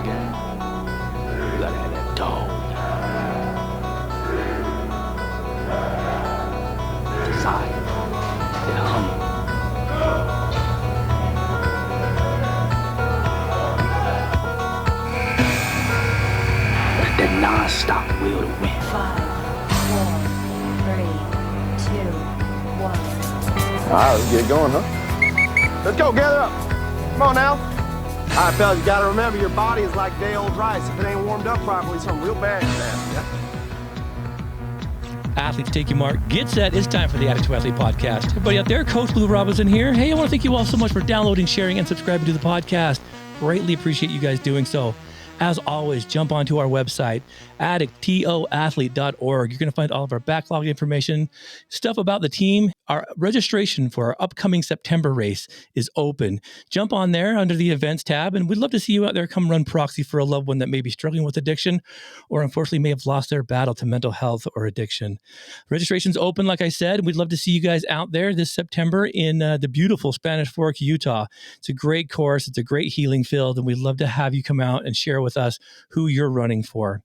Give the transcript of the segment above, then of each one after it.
You gotta have that dog. Desire. That hunger. That non-stop will to win. 5, 4, 3, 2, 1. All right, let's get going, huh? Let's go, gather up. Come on now. All right, fellas, you gotta remember your body is like day-old rice. If it ain't warmed up properly, something real bad can happen. Yeah? Athletes, take your mark. Get set. It's time for the Addict to Athlete podcast. Everybody out there, Coach Blu Robinson here. Hey, I want to thank you all so much for downloading, sharing, and subscribing to the podcast. Greatly appreciate you guys doing so. As always, jump onto our website, addictoathlete.org. You're going to find all of our backlog information, stuff about the team. Our registration for our upcoming September race is open. Jump on there under the events tab, and we'd love to see you out there come run proxy for a loved one that may be struggling with addiction or unfortunately may have lost their battle to mental health or addiction. Registration's open, like I said. We'd love to see you guys out there this September in the beautiful Spanish Fork, Utah. It's a great course. It's a great healing field, and we'd love to have you come out and share with us who you're running for.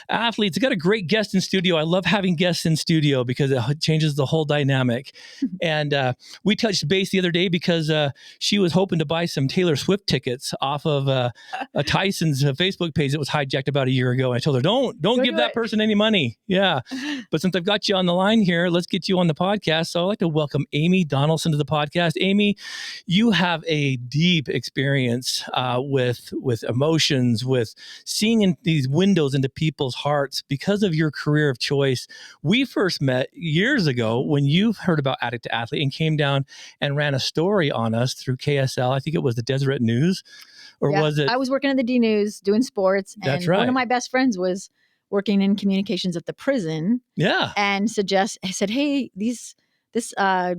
Athletes, I got a great guest in studio. I love having guests in studio because it changes the whole dynamic. And we touched base the other day because she was hoping to buy some Taylor Swift tickets off of Tyson's Facebook page that was hijacked about a year ago. And I told her, don't give that person any money. Yeah. But since I've got you on the line here, let's get you on the podcast. So I'd like to welcome Amy Donaldson to the podcast. Amy, you have a deep experience with emotions, with seeing in these windows into people's hearts because of your career of choice. We first met years ago when you heard about Addict to Athlete and came down and ran a story on us through KSL. I think it was the Deseret News, or was it? I was working at the D News doing sports. And That's right. One of my best friends was working in communications at the prison. Yeah. And I said, hey, this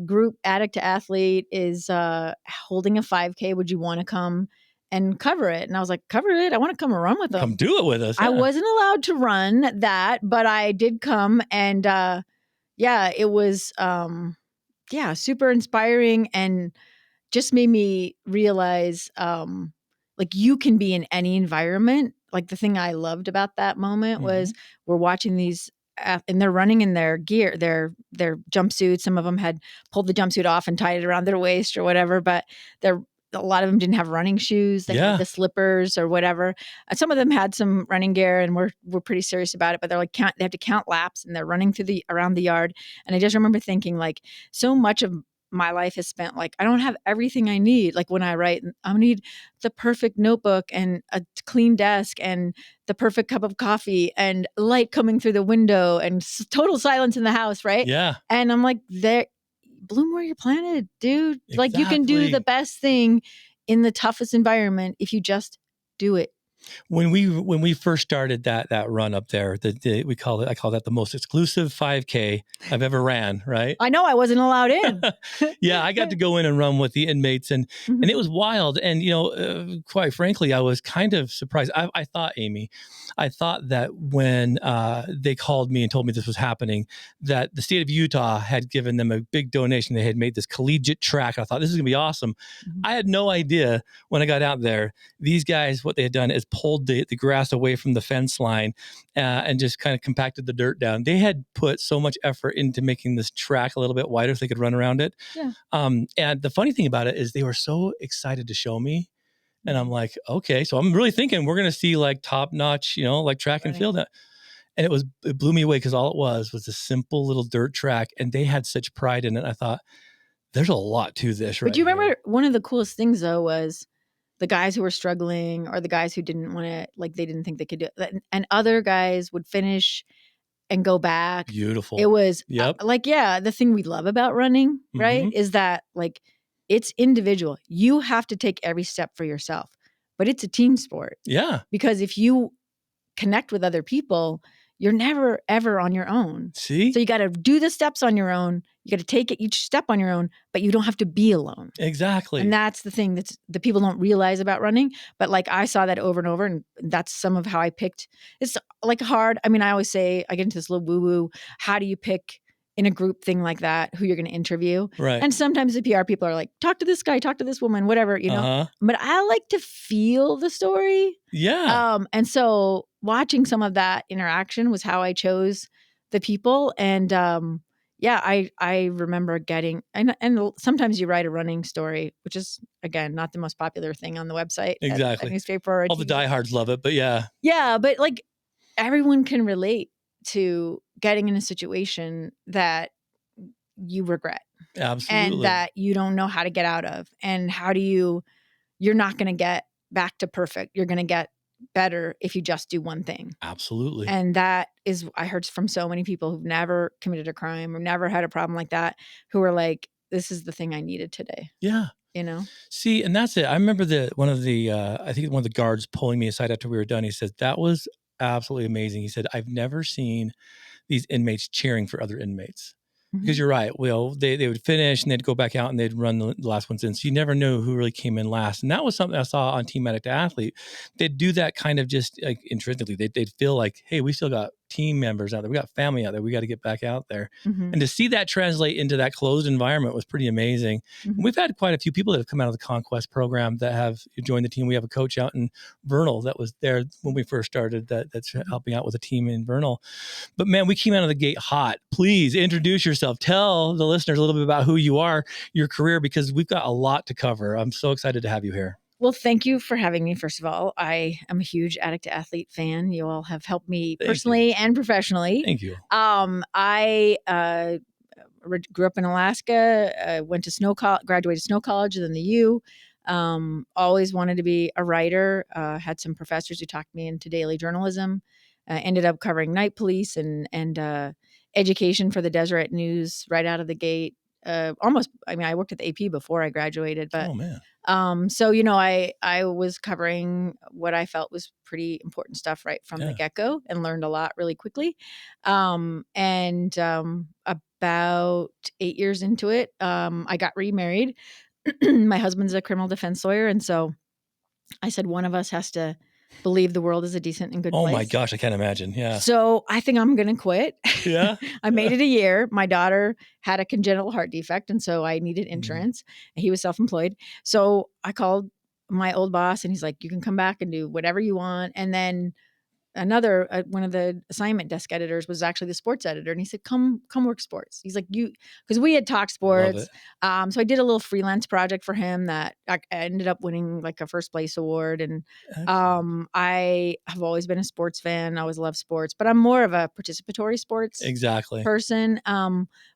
group Addict to Athlete is holding a 5K. Would you want to come and cover it? And I was like, cover it? I want to come and run with them. Come do it with us. I Yeah. wasn't allowed to run that, but I did come, and it was super inspiring and just made me realize like you can be in any environment. Like the thing I loved about that moment was we're watching these and they're running in their gear, their jumpsuits. Some of them had pulled the jumpsuit off and tied it around their waist or whatever, but a lot of them didn't have running shoes. They had the slippers or whatever. Some of them had some running gear and were pretty serious about it, but they're like, they have to count laps and they're running around the yard. And I just remember thinking like so much of my life is spent like, I don't have everything I need. Like when I write, I need the perfect notebook and a clean desk and the perfect cup of coffee and light coming through the window and total silence in the house. Right. Yeah. And I'm like, bloom where you're planted, dude. Exactly. Like you can do the best thing in the toughest environment if you just do it. When we first started that run up there, I call that the most exclusive 5K I've ever ran. Right? I know I wasn't allowed in. Yeah, I got to go in and run with the inmates, and it was wild. And quite frankly, I was kind of surprised. I thought, Amy, that when they called me and told me this was happening, that the state of Utah had given them a big donation. They had made this collegiate track. I thought this is going to be awesome. I had no idea when I got out there. These guys, what they had done is pulled the grass away from the fence line and just kind of compacted the dirt down. They had put so much effort into making this track a little bit wider so they could run around it. Yeah. And the funny thing about it is they were so excited to show me. And I'm like, okay, so I'm really thinking we're going to see like top notch, like track and field. And it blew me away because all it was a simple little dirt track. And they had such pride in it. I thought there's a lot to this. But do you remember one of the coolest things though was the guys who were struggling or the guys who didn't want to, like, they didn't think they could do it. And other guys would finish and go back. Beautiful. It was the thing we love about running, right? Is that like, it's individual. You have to take every step for yourself, but it's a team sport. Yeah. Because if you connect with other people, you're never, ever on your own. See? So you got to do the steps on your own. You got to take it each step on your own, but you don't have to be alone. Exactly. And that's the thing that people don't realize about running. But like I saw that over and over, and that's some of how I picked. It's like hard. I mean, I always say, I get into this little woo-woo. How do you pick in a group thing like that, who you're going to interview. Right. And sometimes the PR people are like, talk to this guy, talk to this woman, whatever, Uh-huh. but I like to feel the story. Yeah. And so watching some of that interaction was how I chose the people. And I remember getting, and sometimes you write a running story, which is, again, not the most popular thing on the website, Exactly. a newspaper, or a All the TV. diehards love it, but yeah. Yeah, but like everyone can relate to getting in a situation that you regret Absolutely. and that you don't know how to get out of. And you're not going to get back to perfect. You're going to get better if you just do one thing. Absolutely. And that is, I heard from so many people who've never committed a crime or never had a problem like that, who are like, this is the thing I needed today. Yeah. See, and that's it. I remember one of the guards pulling me aside after we were done. He said, that was absolutely amazing. He said, I've never seen these inmates cheering for other inmates. Because you're right. Well, they would finish and they'd go back out and they'd run the last ones in. So you never knew who really came in last. And that was something I saw on Team Addict to Athlete. They'd do that kind of just like intrinsically. They'd feel like, hey, we still got team members out there. We got family out there. We got to get back out there. And to see that translate into that closed environment was pretty amazing. We've had quite a few people that have come out of the Conquest program that have joined the team. We have a coach out in Vernal that was there when we first started that's helping out with a team in Vernal. But man, we came out of the gate hot. Please introduce yourself. Tell the listeners a little bit about who you are, your career, because we've got a lot to cover. I'm so excited to have you here. Well, thank you for having me. First of all, I am a huge Addict to Athlete fan. You all have helped me personally and professionally. Thank you. I grew up in Alaska, went to graduated Snow College, then the U. Always wanted to be a writer. Had some professors who talked me into daily journalism. Ended up covering night police and education for the Deseret News right out of the gate. I worked at the AP before I graduated, but oh man. So, I was covering what I felt was pretty important stuff right from the get-go and learned a lot really quickly. About 8 years into it, I got remarried. My husband's a criminal defense lawyer. And so I said, one of us has to believe the world is a decent and good place. Oh my gosh, I can't imagine. Yeah. So I think I'm going to quit. Yeah. I made it a year. My daughter had a congenital heart defect, and so I needed insurance. And he was self-employed. So I called my old boss, and he's like, you can come back and do whatever you want. And then another one of the assignment desk editors was actually the sports editor, and he said, come work sports. He's like, because we had talked sports. So I did a little freelance project for him that I ended up winning like a first place award. And I have always been a sports fan. I always love sports, but I'm more of a participatory sports person.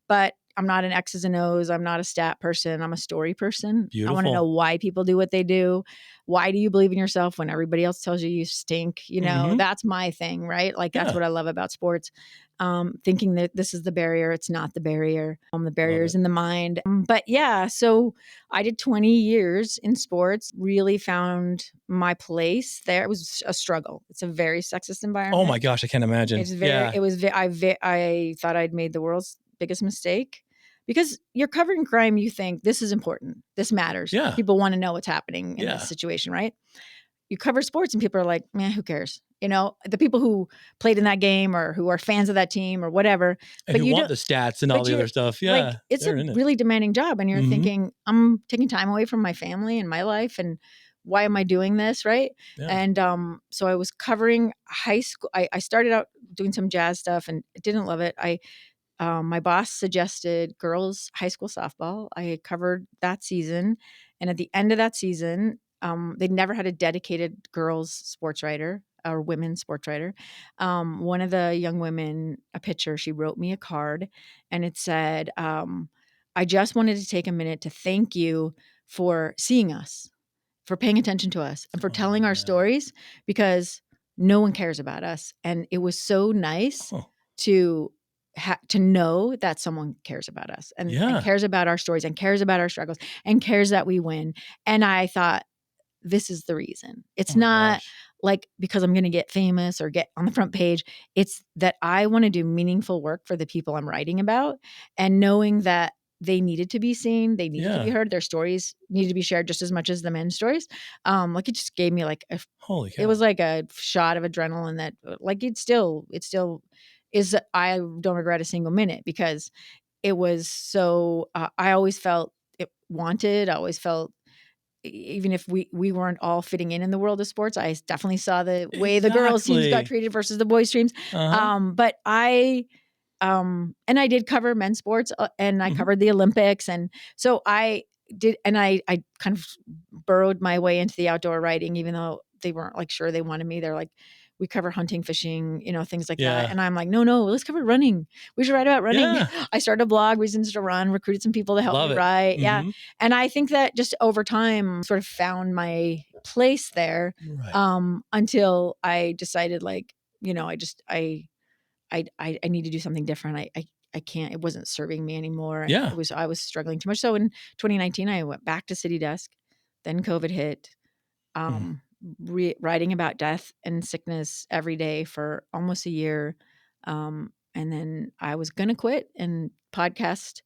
But I'm not an X's and O's. I'm not a stat person. I'm a story person. Beautiful. I want to know why people do what they do. Why do you believe in yourself when everybody else tells you stink? That's my thing, right? Like that's what I love about sports. Thinking that this is the barrier. It's not the barrier. The barrier is in the mind. But yeah, so I did 20 years in sports, really found my place there. It was a struggle. It's a very sexist environment. Oh my gosh, I can't imagine. I thought I'd made the world's biggest mistake. Because you're covering crime, you think this is important. This matters. Yeah. People want to know what's happening in this situation, right? You cover sports and people are like, man, who cares? The people who played in that game or who are fans of that team or whatever. And who want the stats and all the other stuff. Yeah. Like, it's a really demanding job. And you're thinking, I'm taking time away from my family and my life. And why am I doing this? Right. Yeah. And so I was covering high school. I started out doing some jazz stuff and didn't love it. My boss suggested girls high school softball. I had covered that season. And at the end of that season, they'd never had a dedicated girls sports writer or women's sports writer. One of the young women, a pitcher, she wrote me a card and it said, I just wanted to take a minute to thank you for seeing us, for paying attention to us and for telling our stories because no one cares about us. And it was so nice to know that someone cares about us and cares about our stories and cares about our struggles and cares that we win. And I thought, this is the reason. It's not like because I'm going to get famous or get on the front page. It's that I want to do meaningful work for the people I'm writing about and knowing that they needed to be seen. They needed to be heard. Their stories needed to be shared just as much as the men's stories. It just gave me like holy cow. It was like a shot of adrenaline that like it still is that I don't regret a single minute, because it was so, I always felt it wanted. I always felt, even if we weren't all fitting in the world of sports, I definitely saw the way the girls teams got Exactly. treated versus the boys teams. Uh-huh. But and I did cover men's sports, and I Mhm. covered the Olympics. And so I did, and I kind of burrowed my way into the outdoor writing, even though they weren't like sure they wanted me. They're like, we cover hunting, fishing, things like that. Yeah. And I'm like, no, let's cover running. We should write about running. Yeah. I started a blog, Reasons to Run, recruited some people to help Love me it. write. Yeah. Mhm. And I think that just over time sort of found my place there, Right. until I decided, like, I need to do something different. I can't, it wasn't serving me anymore. And Yeah. I was struggling too much. So in 2019, I went back to City Desk, then COVID hit, Mm. writing about death and sickness every day for almost a year. And then I was going to quit, and vice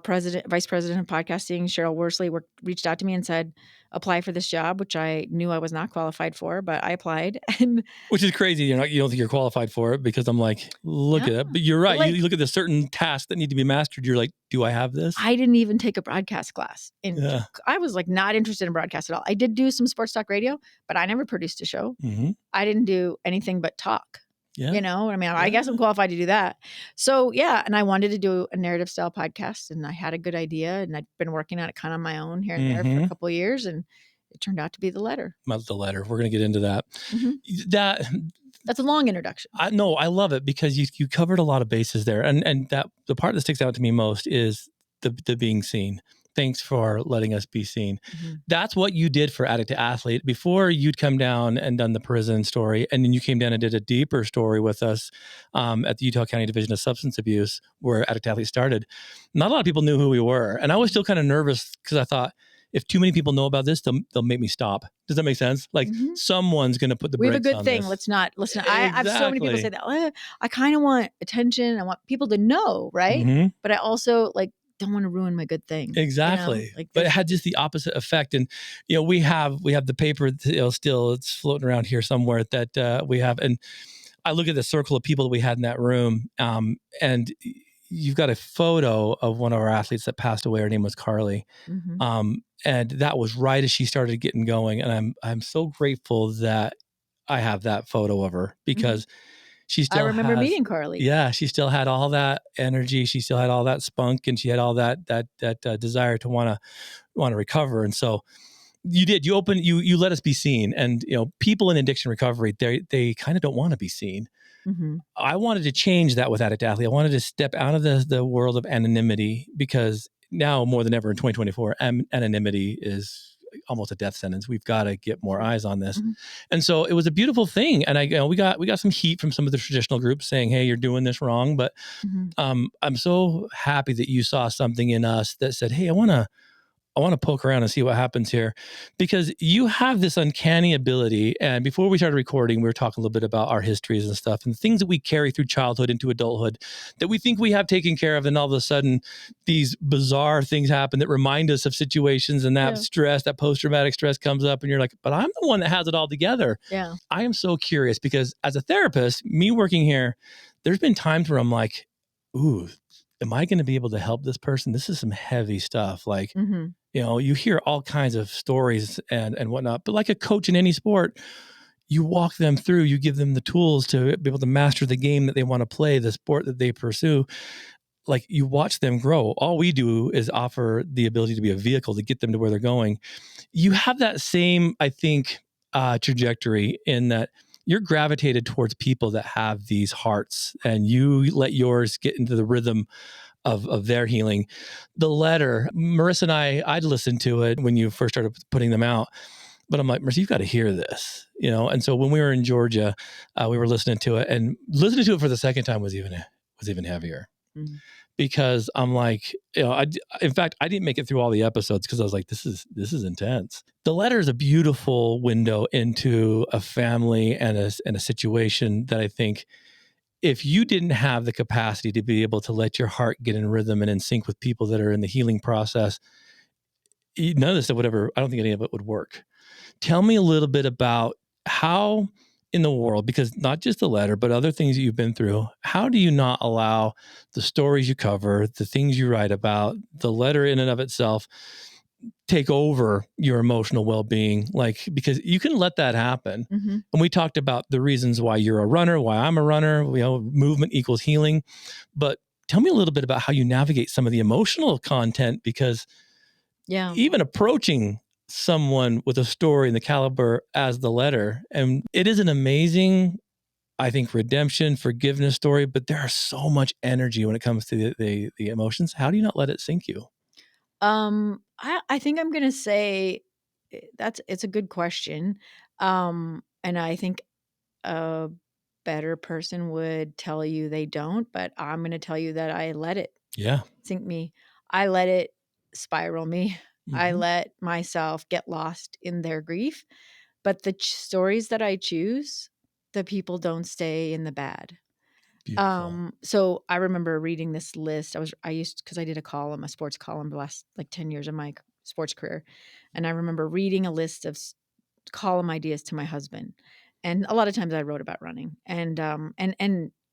president of podcasting, Cheryl Worsley, reached out to me and said, apply for this job, which I knew I was not qualified for, but I applied. And Which is crazy. You don't think you're qualified for it, because I'm like, look yeah, at that. But you're right. like, you look at the certain tasks that need to be mastered. You're like, do I have this? I didn't even take a broadcast class. And Yeah. I was like not interested in broadcast at all. I did do some sports talk radio, but I never produced a show. Mm-hmm. I didn't do anything but talk. Yeah. I mean, I guess I'm qualified to do that. So yeah, and I wanted to do a narrative style podcast, and I had a good idea, and I'd been working on it kind of on my own here and there for a couple of years, and it turned out to be The Letter. The Letter. We're going to get into that. Mhm. That's a long introduction. I love it, because you covered a lot of bases there, and that the part that sticks out to me most is the being seen. Thanks for letting us be seen. Mm-hmm. That's what you did for Addict to Athlete. Before, you'd come down and done the prison story, and then you came down and did a deeper story with us at the Utah County Division of Substance Abuse, where Addict to Athlete started. Not a lot of people knew who we were, and I was still kind of nervous, because I thought, if too many people know about this, they'll make me stop. Does that make sense? Like, someone's going to put the we have a brakes good on thing. this. Let's not. I have so many people say that. I kind of want attention. I want people to know, right? Mhm. But I also don't want to ruin my good thing. Exactly. But it had just the opposite effect. And, we have the paper, still it's floating around here somewhere that we have. And I look at the circle of people that we had in that room. And you've got a photo of one of our athletes that passed away. Her name was Carly. Mm-hmm. And that was right as she started getting going. And I'm so grateful that I have that photo of her, because she still I remember meeting Carly. Yeah, she still had all that energy. She still had all that spunk, and she had all that desire to want to recover. And so you did. You let us be seen. And people in addiction recovery, they kind of don't want to be seen. Mm-hmm. I wanted to change that with Addict Athlete. I wanted to step out of the world of anonymity, because now more than ever in 2024, anonymity is almost a death sentence. We've got to get more eyes on this. Mm-hmm. And so it was a beautiful thing. And we got some heat from some of the traditional groups saying, hey, you're doing this wrong. But I'm so happy that you saw something in us that said, hey, I want to poke around and see what happens here, because you have this uncanny ability. And before we started recording, we were talking a little bit about our histories and stuff, and things that we carry through childhood into adulthood that we think we have taken care of. And all of a sudden, these bizarre things happen that remind us of situations, and that stress, that post-traumatic stress comes up, and you're like, but I'm the one that has it all together. Yeah. I am so curious, because as a therapist, me working here, there's been times where I'm like, ooh, am I going to be able to help this person? This is some heavy stuff. Like, you hear all kinds of stories and whatnot, but like a coach in any sport, you walk them through, you give them the tools to be able to master the game that they want to play, the sport that they pursue. Like, you watch them grow. All we do is offer the ability to be a vehicle to get them to where they're going. You have that same, I think, trajectory, in that you're gravitated towards people that have these hearts, and you let yours get into the rhythm of their healing. The Letter, Marissa and I'd listened to it when you first started putting them out, but I'm like, Marissa, you've got to hear this, And so when we were in Georgia, we were listening to it, and listening to it for the second time was even heavier, because I'm like, in fact, I didn't make it through all the episodes, because I was like, this is intense. The Letter is a beautiful window into a family and a situation that I think, if you didn't have the capacity to be able to let your heart get in rhythm and in sync with people that are in the healing process, none of this stuff would ever, I don't think any of it would work. Tell me a little bit about how in the world, because not just the letter, but other things that you've been through, how do you not allow the stories you cover, the things you write about, the letter in and of itself take over your emotional well-being? Like, because you can let that happen. Mm-hmm. And we talked about the reasons why you're a runner, why I'm a runner, movement equals healing. But tell me a little bit about how you navigate some of the emotional content, because Yeah. even approaching someone with a story in the caliber as the letter, and it is an amazing, I think, redemption, forgiveness story, but there are so much energy when it comes to the emotions. How do you not let it sink you? I think I'm gonna say it's a good question. And I think a better person would tell you they don't, but I'm gonna tell you that I let it Yeah. sink me. I let it spiral me. I Mhm. let myself get lost in their grief. But the stories that I choose, the people don't stay in the bad. Beautiful. So I remember reading this list. Because I did a sports column the last like 10 years of my sports career. And I remember reading a list of column ideas to my husband. And a lot of times I wrote about running and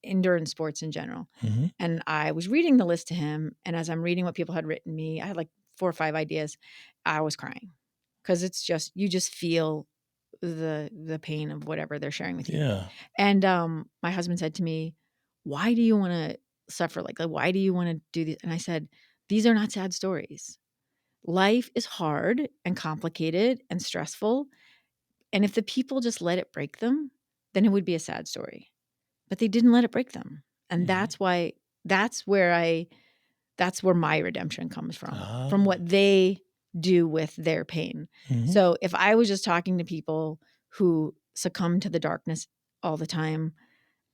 endurance sports in general. Mhm. And I was reading the list to him. And as I'm reading what people had written me, I had like 4 or 5 ideas. I was crying because it's just, you just feel the pain of whatever they're sharing with you. Yeah. And my husband said to me, "Why do you want to suffer? Like, why do you want to do this?" And I said, "These are not sad stories. Life is hard and complicated and stressful. And if the people just let it break them, then it would be a sad story. But they didn't let it break them. And Mhm. that's where my redemption comes from Ah. what they do with their pain. Mhm. So if I was just talking to people who succumb to the darkness all the time,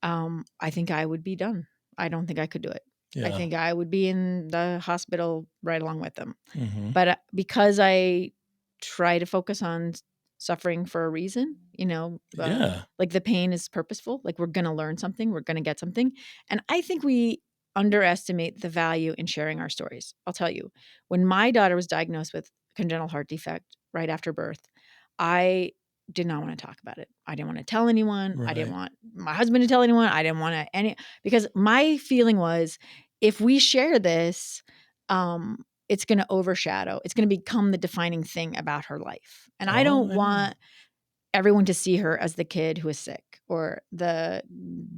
I think I would be done. I don't think I could do it. I Yeah. think I would be in the hospital right along with them. Mhm. But because I try to focus on suffering for a reason, Yeah. like the pain is purposeful, like we're going to learn something, we're going to get something. And I think we underestimate the value in sharing our stories. I'll tell you, when my daughter was diagnosed with congenital heart defect right after birth, I did not want to talk about it. I didn't want to tell anyone. I didn't Right. want my husband to tell anyone. I didn't want to because my feeling was if we share this, it's going to overshadow. It's going to become the defining thing about her life. And I Oh, don't yeah. want everyone to see her as the kid who is sick or the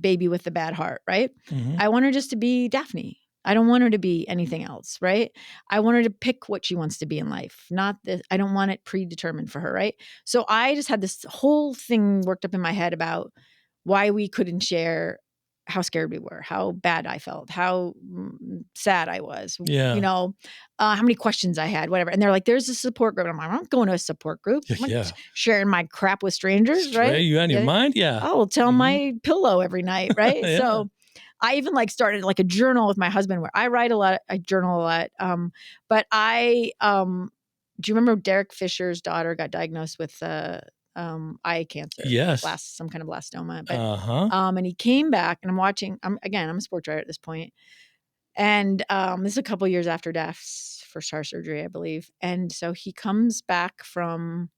baby with the bad heart, right? Mhm. I want her just to be Daphne. I don't want her to be anything else, right? I want her to pick what she wants to be in life, not this. I don't want it predetermined for her, right? So I just had this whole thing worked up in my head about why we couldn't share how scared we were, how bad I felt, how sad I was, Yeah. how many questions I had, whatever. And they're like, there's a support group. I'm like, I'm not going to a support group. I'm not Yeah. sharing my crap with strangers, Stray right? you out of your Yeah. mind? Yeah. I will tell Mhm. my pillow every night, right? Yeah. So I even like started like a journal with my husband where I write a lot, I journal a lot. But do you remember Derek Fisher's daughter got diagnosed with eye cancer, Yes. some kind of blastoma? But Uh-huh. and he came back, and I'm watching. I'm a sports writer at this point, and this is a couple years after Daph's first heart surgery, I believe. And so he comes back from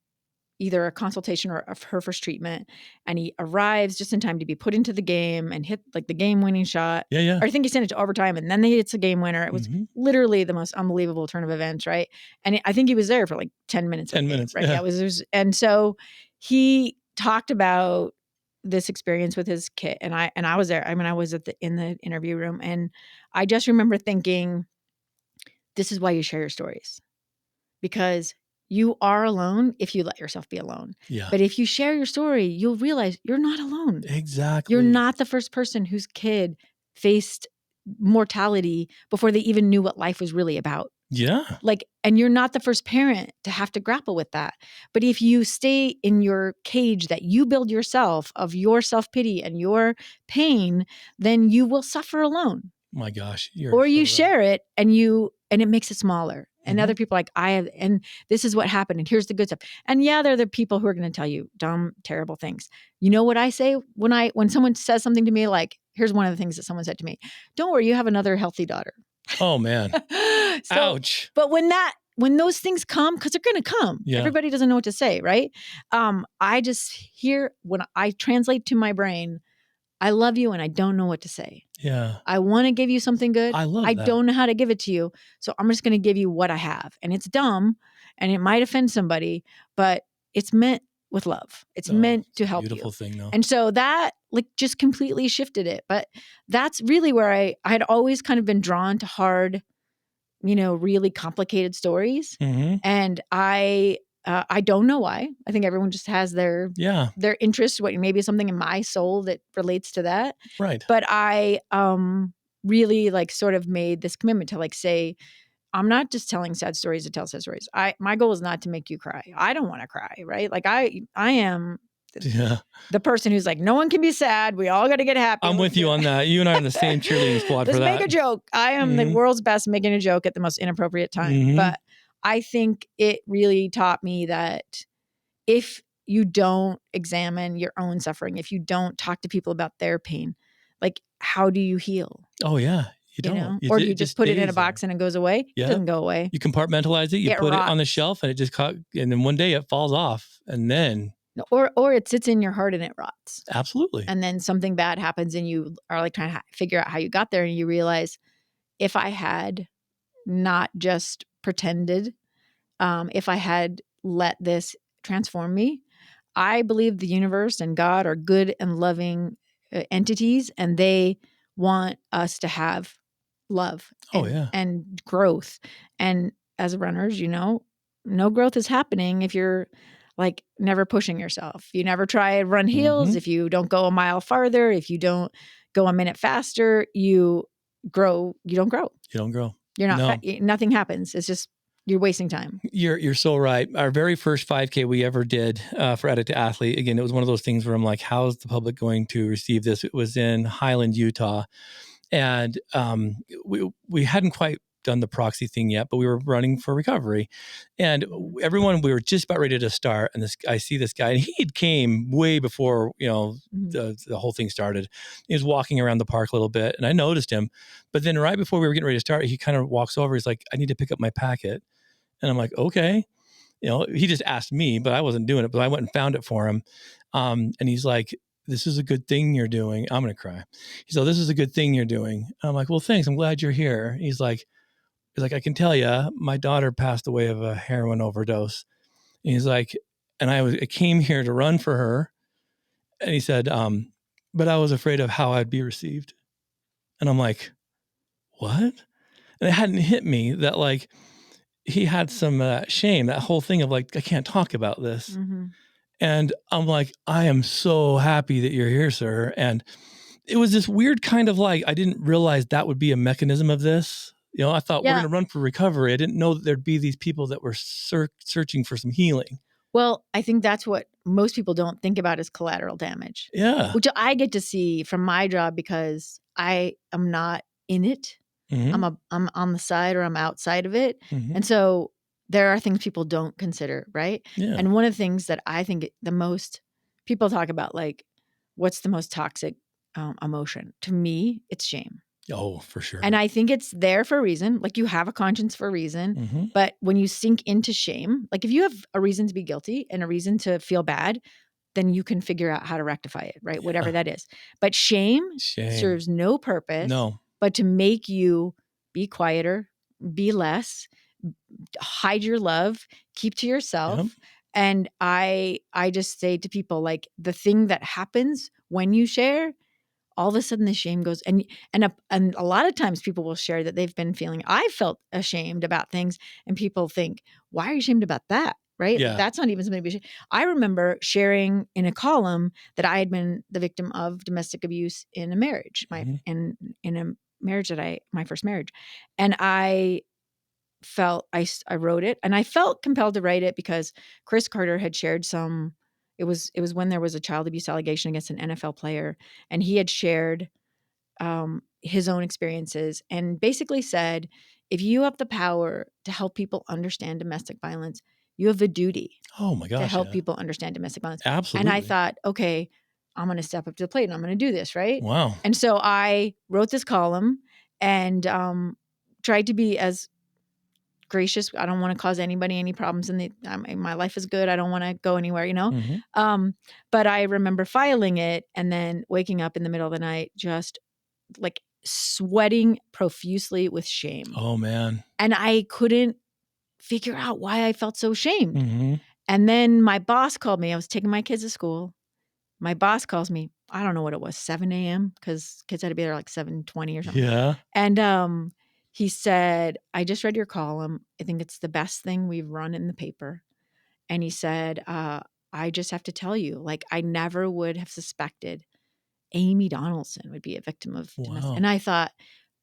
either a consultation or of her first treatment, and he arrives just in time to be put into the game and hit like the game-winning shot. Yeah, yeah. Or I think he sent it to overtime, and then they hits a game winner. It was Mhm. literally the most unbelievable turn of events, right? And I think he was there for like 10 minutes. 10 of the game, minutes. right? Yeah. Yeah, and so he talked about this experience with his kid, and I was there. I mean, I was in the interview room, and I just remember thinking, this is why you share your stories, because you are alone if you let yourself be alone. Yeah. But if you share your story, you'll realize you're not alone. Exactly. You're not the first person whose kid faced mortality before they even knew what life was really about. Yeah. And you're not the first parent to have to grapple with that. But if you stay in your cage that you build yourself of your self-pity and your pain, then you will suffer alone. My gosh. You're Or so you right. share it and it makes it smaller. And Mhm. other people are like, and this is what happened, and here's the good stuff. And yeah, they're the people who are going to tell you dumb, terrible things. You know what I say when someone says something to me, like, here's one of the things that someone said to me: "Don't worry, you have another healthy daughter." Oh, man. So, Ouch. but when that when those things come, because they're going to come, Yeah. everybody doesn't know what to say, right? I just hear, when I translate to my brain, I love you and I don't know what to say. Yeah. I want to give you something good. I love I that. don't know how to give it to you. So I'm just going to give you what I have. And it's dumb and it might offend somebody, but it's meant with love. It's meant to help Beautiful you. thing though. And so that like just completely shifted it. But that's really where I had always kind of been drawn to hard, really complicated stories. Mm-hmm. And I don't know why. I think everyone just has their interest. What maybe something in my soul that relates to that. Right. But I really like sort of made this commitment to like say, I'm not just telling sad stories to tell sad stories. My goal is not to make you cry. I don't want to cry, right? Like I am the person who's like, no one can be sad. We all got to get happy. I'm with you on that. You and I are in the same cheerleading squad for that. Let's make a joke. I am the world's best making a joke at the most inappropriate time. But I think it really taught me that if you don't examine your own suffering, if you don't talk to people about their pain, like how do you heal? Oh yeah. You don't. Or do you just put it in a box and it goes away? Yeah. It doesn't go away. You compartmentalize it. You put it on the shelf and it just and then one day it falls off and then. Or it sits in your heart and it rots. Absolutely. And then something bad happens and you are like trying to figure out how you got there and you realize if I had not just pretended, if I had let this transform me, I believe the universe and God are good and loving entities and they want us to have love and growth. And as runners, no growth is happening if you're like never pushing yourself. You never try to run hills. If you don't go a mile farther, if you don't go a minute faster, you don't grow. You don't grow. You're not, nothing happens. It's just, you're wasting time. You're so right. Our very first 5K we ever did for Addict to Athlete, again, it was one of those things where I'm like, how is the public going to receive this? It was in Highland, Utah. And we hadn't quite done the proxy thing yet, but we were running for recovery. And we were just about ready to start. And I see this guy, and he had came way before, the whole thing started. He was walking around the park a little bit and I noticed him. But then right before we were getting ready to start, he kind of walks over. He's like, I need to pick up my packet. And I'm like, okay. He just asked me, but I wasn't doing it, but I went and found it for him. And he's like, this is a good thing you're doing. I'm going to cry. He's like, this is a good thing you're doing. I'm like, well, thanks. I'm glad you're here. He's like, I can tell you, my daughter passed away of a heroin overdose. And he's like, and I came here to run for her. And he said, but I was afraid of how I'd be received. And I'm like, what? And it hadn't hit me that like, he had some shame, that whole thing of like, I can't talk about this. Mm-hmm. And I'm like, I am so happy that you're here, sir. And it was this weird kind of like, I didn't realize that would be a mechanism of this. I thought we're going to run for recovery. I didn't know that there'd be these people that were searching for some healing. Well, I think that's what most people don't think about as collateral damage. Yeah. Which I get to see from my job because I am not in it. Mm-hmm. I'm on the side or I'm outside of it. Mm-hmm. And so there are things people don't consider, right? Yeah. And one of the things that I think the most people talk about, like, what's the most toxic emotion? To me, it's shame. Oh, for sure. And I think it's there for a reason. Like you have a conscience for a reason. Mm-hmm. But when you sink into shame, like if you have a reason to be guilty and a reason to feel bad, then you can figure out how to rectify it, right? Yeah. Whatever that is. But shame serves no purpose. No. But to make you be quieter, be less, hide your love, keep to yourself. Yep. And I just say to people, like, the thing that happens when you share, all of a sudden the shame goes. And a lot of times people will share that they've been feeling, I felt ashamed about things. And people think, why are you ashamed about that? Right? Yeah. That's not even something to be ashamed. I remember sharing in a column that I had been the victim of domestic abuse in a marriage, in a marriage my first marriage. And I felt, I wrote it and I felt compelled to write it because Chris Carter had shared it was when there was a child abuse allegation against an NFL player, and he had shared his own experiences and basically said, if you have the power to help people understand domestic violence, you have a duty to help people understand domestic violence. Absolutely. And I thought, okay, I'm going to step up to the plate and I'm going to do this, right? Wow. And so I wrote this column and tried to be as gracious. I don't want to cause anybody any problems my life is good. I don't want to go anywhere, But I remember filing it and then waking up in the middle of the night, just like sweating profusely with shame. Oh man. And I couldn't figure out why I felt so ashamed. Mm-hmm. And then my boss called me. I was taking my kids to school. My boss calls me. I don't know what it was, 7 a.m. because kids had to be there like 7:20 or something. Yeah. And he said, I just read your column. I think it's the best thing we've run in the paper. And he said, I just have to tell you, like, I never would have suspected Amy Donaldson would be a victim of domestic. And I thought,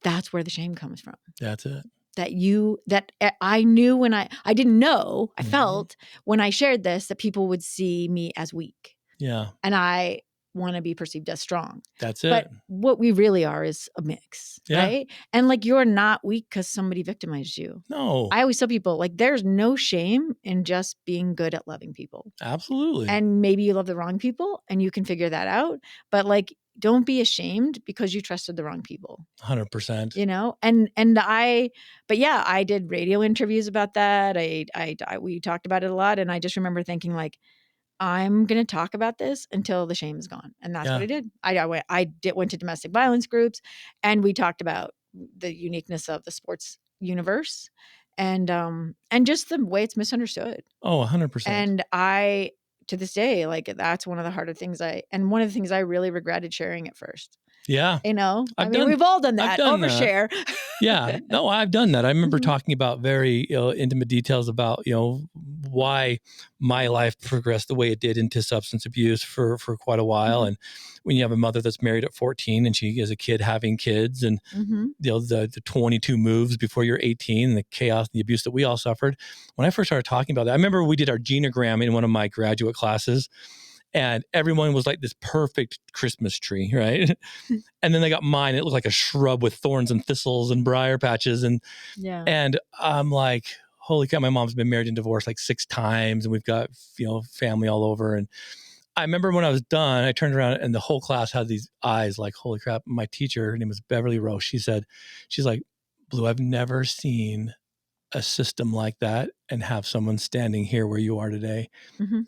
that's where the shame comes from. That's it. That I knew when I didn't know, I felt when I shared this that people would see me as weak. Yeah. And I want to be perceived as strong. That's it. But what we really are is a mix, right? And like, you're not weak because somebody victimized you. No. I always tell people, like, there's no shame in just being good at loving people. Absolutely. And maybe you love the wrong people and you can figure that out. But like, don't be ashamed because you trusted the wrong people. 100%. But yeah, I did radio interviews about that. We talked about it a lot. And I just remember thinking, like, I'm going to talk about this until the shame is gone. And that's what I did. I went to domestic violence groups and we talked about the uniqueness of the sports universe and just the way it's misunderstood. Oh, 100%. And to this day, like, that's one of the harder things one of the things I really regretted sharing at first. Yeah. We've all done that. Overshare. Yeah. No, I've done that. I remember talking about very intimate details about, why my life progressed the way it did into substance abuse for quite a while. And when you have a mother that's married at 14 and she is a kid having kids and, the 22 moves before you're 18 and the chaos and the abuse that we all suffered. When I first started talking about that, I remember we did our genogram in one of my graduate classes. And everyone was like this perfect Christmas tree, right? And then they got mine. It looked like a shrub with thorns and thistles and briar patches. And I'm like, holy cow, my mom's been married and divorced like 6 times. And we've got, family all over. And I remember when I was done, I turned around and the whole class had these eyes like, holy crap. My teacher, her name was Beverly Roche. She's like, Blu, I've never seen a system like that and have someone standing here where you are today. Mm-hmm.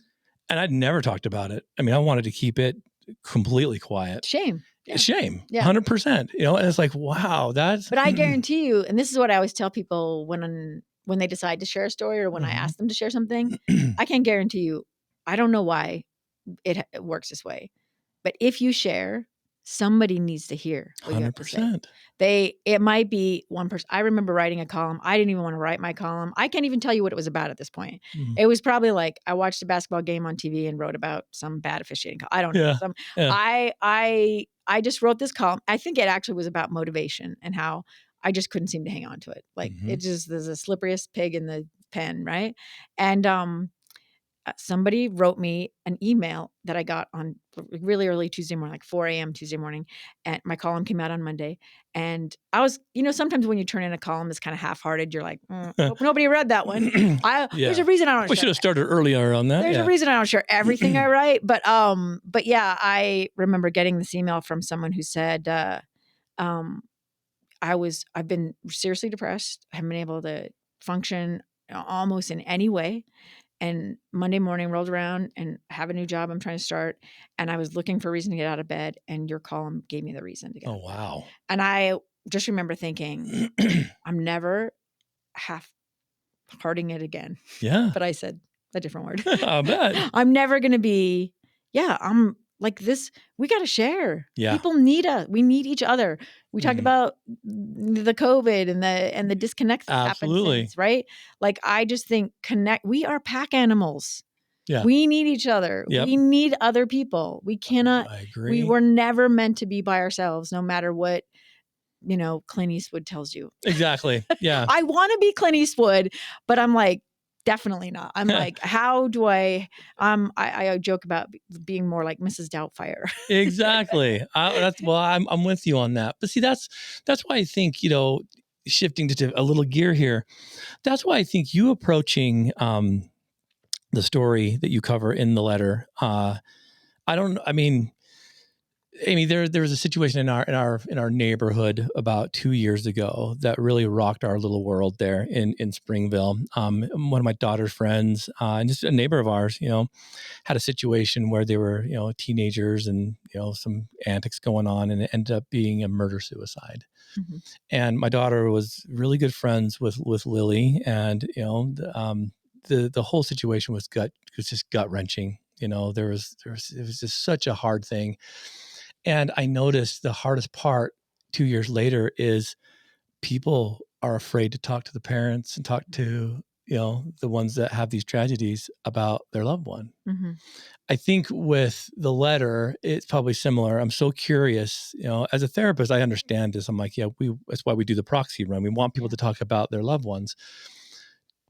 And I'd never talked about it. I mean, I wanted to keep it completely quiet. Shame. Yeah. Shame. Yeah. 100%. And it's like, wow, that's. But I guarantee you, and this is what I always tell people when they decide to share a story or when I ask them to share something, I can guarantee you, I don't know why it works this way. But if you share, somebody needs to hear what 100%. You have to say. It might be one person. I remember writing a column. I didn't even want to write my column. I can't even tell you what it was about at this point. Mm-hmm. It was probably like I watched a basketball game on TV and wrote about some bad officiating. I don't know. I just wrote this column. I think it actually was about motivation and how I just couldn't seem to hang on to it. Like there's the slipperiest pig in the pen, right? And somebody wrote me an email that I got on really early Tuesday morning, like 4 a.m. Tuesday morning. And my column came out on Monday. And I was, sometimes when you turn in a column, it's kind of half-hearted. You're like, hope nobody read that one. There's a reason I don't. We should have started earlier on that. There's a reason I don't share everything I write. But yeah, I remember getting this email from someone who said, I've been seriously depressed. I haven't been able to function almost in any way. And Monday morning rolled around and have a new job I'm trying to start. And I was looking for a reason to get out of bed. And your column gave me the reason to get out of bed. Wow. And I just remember thinking, I'm never half-hearting it again. Yeah. But I said a different word. I bet. I'm never going to be, I'm like this. We got to share. Yeah. People need us. We need each other. We talked about the COVID and the disconnect that happened since, right? Like, I just think we are pack animals. Yeah. We need each other. Yep. We need other people. We cannot, I agree. We were never meant to be by ourselves, no matter what, Clint Eastwood tells you. Exactly. Yeah. I want to be Clint Eastwood, but I'm like, definitely not. I'm like, how do I joke about being more like Mrs. Doubtfire. Exactly. I'm with you on that. But see, that's why I think, shifting to a little gear here, that's why I think you approaching the story that you cover in the letter, Amy, there was a situation in our neighborhood about 2 years ago that really rocked our little world there in Springville. One of my daughter's friends, and just a neighbor of ours, had a situation where they were, teenagers and, some antics going on, and it ended up being a murder suicide. Mm-hmm. And my daughter was really good friends with Lily, and the whole situation was just gut wrenching. It was just such a hard thing. And I noticed the hardest part 2 years later is people are afraid to talk to the parents and talk to, the ones that have these tragedies about their loved one. Mm-hmm. I think with the letter, it's probably similar. I'm so curious, as a therapist, I understand this. I'm like, yeah, that's why we do the proxy run. We want people to talk about their loved ones.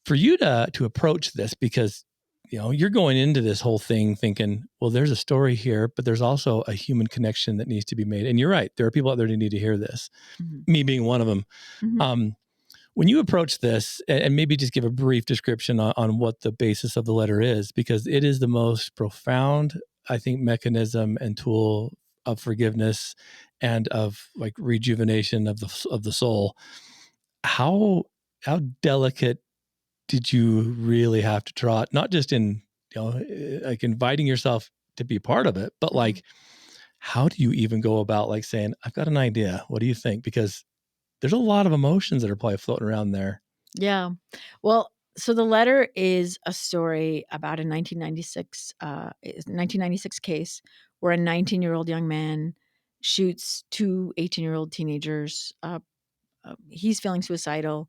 For you to approach this, because you're going into this whole thing thinking, well, there's a story here, but there's also a human connection that needs to be made. And you're right. There are people out there who need to hear this, me being one of them. Mm-hmm. When you approach this, and maybe just give a brief description on what the basis of the letter is, because it is the most profound, I think, mechanism and tool of forgiveness and of like rejuvenation of the soul. How delicate did you really have to trot, not just in, like inviting yourself to be part of it, but like, how do you even go about like saying, I've got an idea. What do you think? Because there's a lot of emotions that are probably floating around there. Yeah. Well, so the letter is a story about a 1996 case where a 19-year-old young man shoots two 18-year-old teenagers. He's feeling suicidal,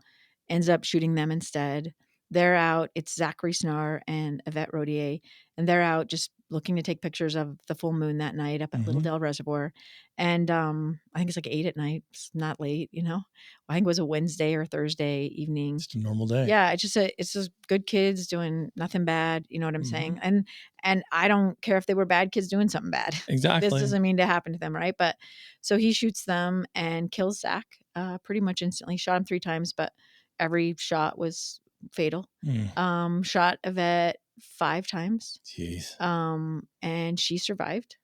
ends up shooting them instead. They're out. It's Zachary Snar and Yvette Rodier, and they're out just looking to take pictures of the full moon that night up at Little Dell Reservoir. And I think it's like 8 at night. It's not late, I think it was a Wednesday or Thursday evening. It's a normal day. Yeah, it's just good kids doing nothing bad. You know what I'm saying? And I don't care if they were bad kids doing something bad. Exactly. This doesn't mean to happen to them, right? But so he shoots them and kills Zach pretty much instantly. Shot him 3 times, but every shot was fatal. Shot Yvette 5 times. Jeez. And she survived.